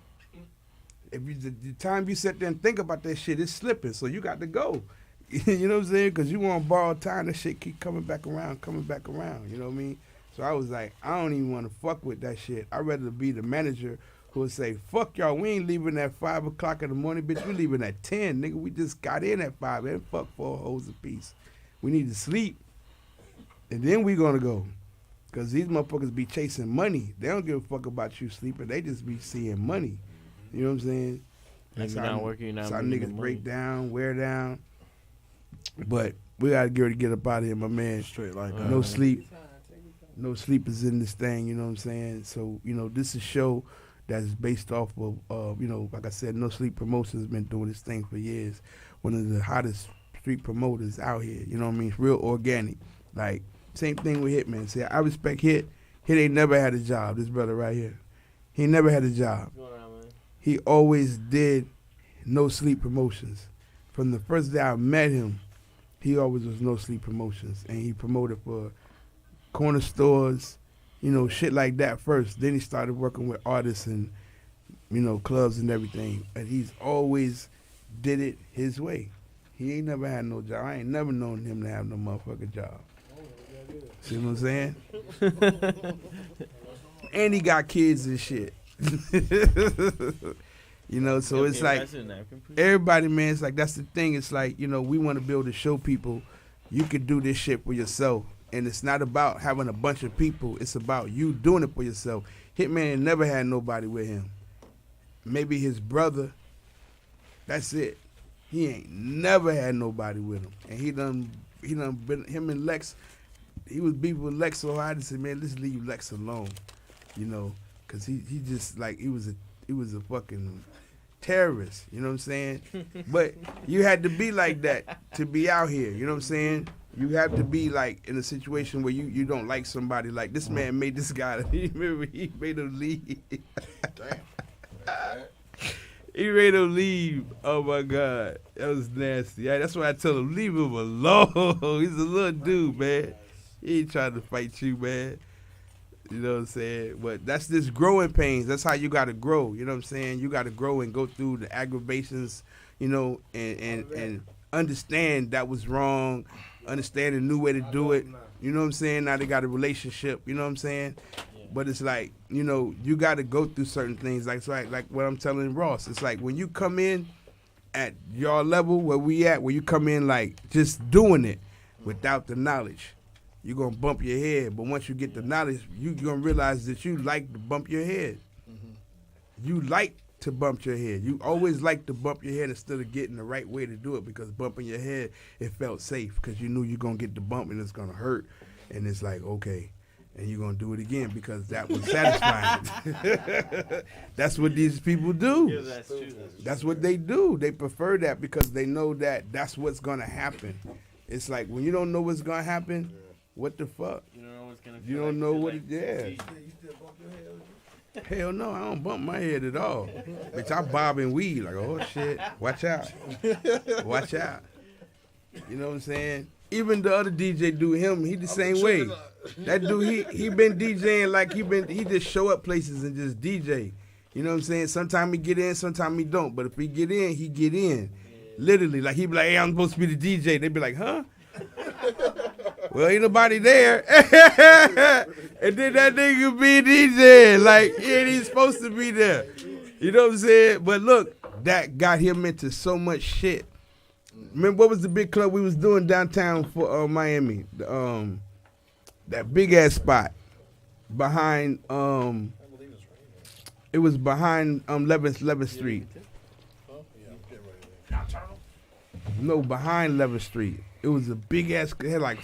If you, the time you sit there and think about that shit, it's slipping. So you got to go. You know what I'm saying? Because you want to borrow time. That shit keep coming back around. You know what I mean? So I was like, I don't even want to fuck with that shit. I'd rather be the manager who would say, fuck y'all, we ain't leaving at 5 o'clock in the morning, bitch. We leaving at 10, nigga. We just got in at 5, man. Fuck 4 hoes apiece. We need to sleep. And then we going to go. Because these motherfuckers be chasing money. They don't give a fuck about you sleeping. They just be seeing money. You know what I'm saying? That's how niggas break down, wear down. But we gotta get up out of here, my man. Straight like No sleep. No sleep is in this thing, you know what I'm saying? So, this is a show that's based off of, like I said, No Sleep Promotions has been doing this thing for years. One of the hottest street promoters out here, you know what I mean? It's real organic. Like, same thing with Hitman. See, I respect Hit. Hit ain't never had a job, this brother right here. He never had a job. He always did No Sleep Promotions. From the first day I met him, he always was No Sleep Promotions. And he promoted for corner stores, shit like that first. Then he started working with artists and, clubs and everything. And he's always did it his way. He ain't never had no job. I ain't never known him to have no motherfucking job. See what I'm saying? And he got kids and shit. So it's like everybody, man, it's like that's the thing. It's like, we want to be able to show people you can do this shit for yourself. And it's not about having a bunch of people. It's about you doing it for yourself. Hitman never had nobody with him. Maybe his brother. That's it. He ain't never had nobody with him. And he done been, him and Lex, he was beefing with Lex so hard. I said, man, let's leave Lex alone. Because he just like, he was a fucking terrorist. You know what I'm saying? But you had to be like that to be out here. You know what I'm saying? You have to be like in a situation where you don't like somebody. Like this man made this guy. He made him leave. He made him leave. Oh my God, that was nasty. Yeah, that's why I tell him leave him alone. He's a little dude, man. He ain't trying to fight you, man. You know what I'm saying? But that's just growing pains. That's how you got to grow. You know what I'm saying? You got to grow and go through the aggravations, and understand that was wrong. Understand a new way to do it. You know what I'm saying? Now they got a relationship. You know what I'm saying? But it's like, you got to go through certain things. Like what I'm telling Ross. It's like when you come in at your level where we at, where you come in like just doing it without the knowledge, you're going to bump your head. But once you get the knowledge, you're going to realize that you like to bump your head. Mm-hmm. You like to bump your head. You always like to bump your head instead of getting the right way to do it, because bumping your head, it felt safe because you knew you're going to get the bump and it's going to hurt. And it's like, okay. And you're going to do it again because that was satisfying. That's what these people do. Yeah, that's true. That's what they do. They prefer that because they know that that's what's going to happen. It's like when you don't know what's going to happen, what the fuck? You don't know what's going to You don't know what it is. Hell no, I don't bump my head at all. Bitch, I bob and weave like, oh shit, watch out. Watch out. You know what I'm saying? Even the other DJ dude, he the same way. That dude, he been DJing like he just show up places and just DJ. You know what I'm saying? Sometimes he get in, sometimes he don't. But if he get in, he get in. Literally, like he be like, hey, I'm supposed to be the DJ. They be like, huh? Well, ain't nobody there. And then that nigga be DJ. Like, he ain't even supposed to be there. You know what I'm saying? But look, that got him into so much shit. Remember what was the big club we was doing downtown for Miami? That big ass spot behind it was behind 11th Street. No, behind 11th Street. It was a big ass, it had like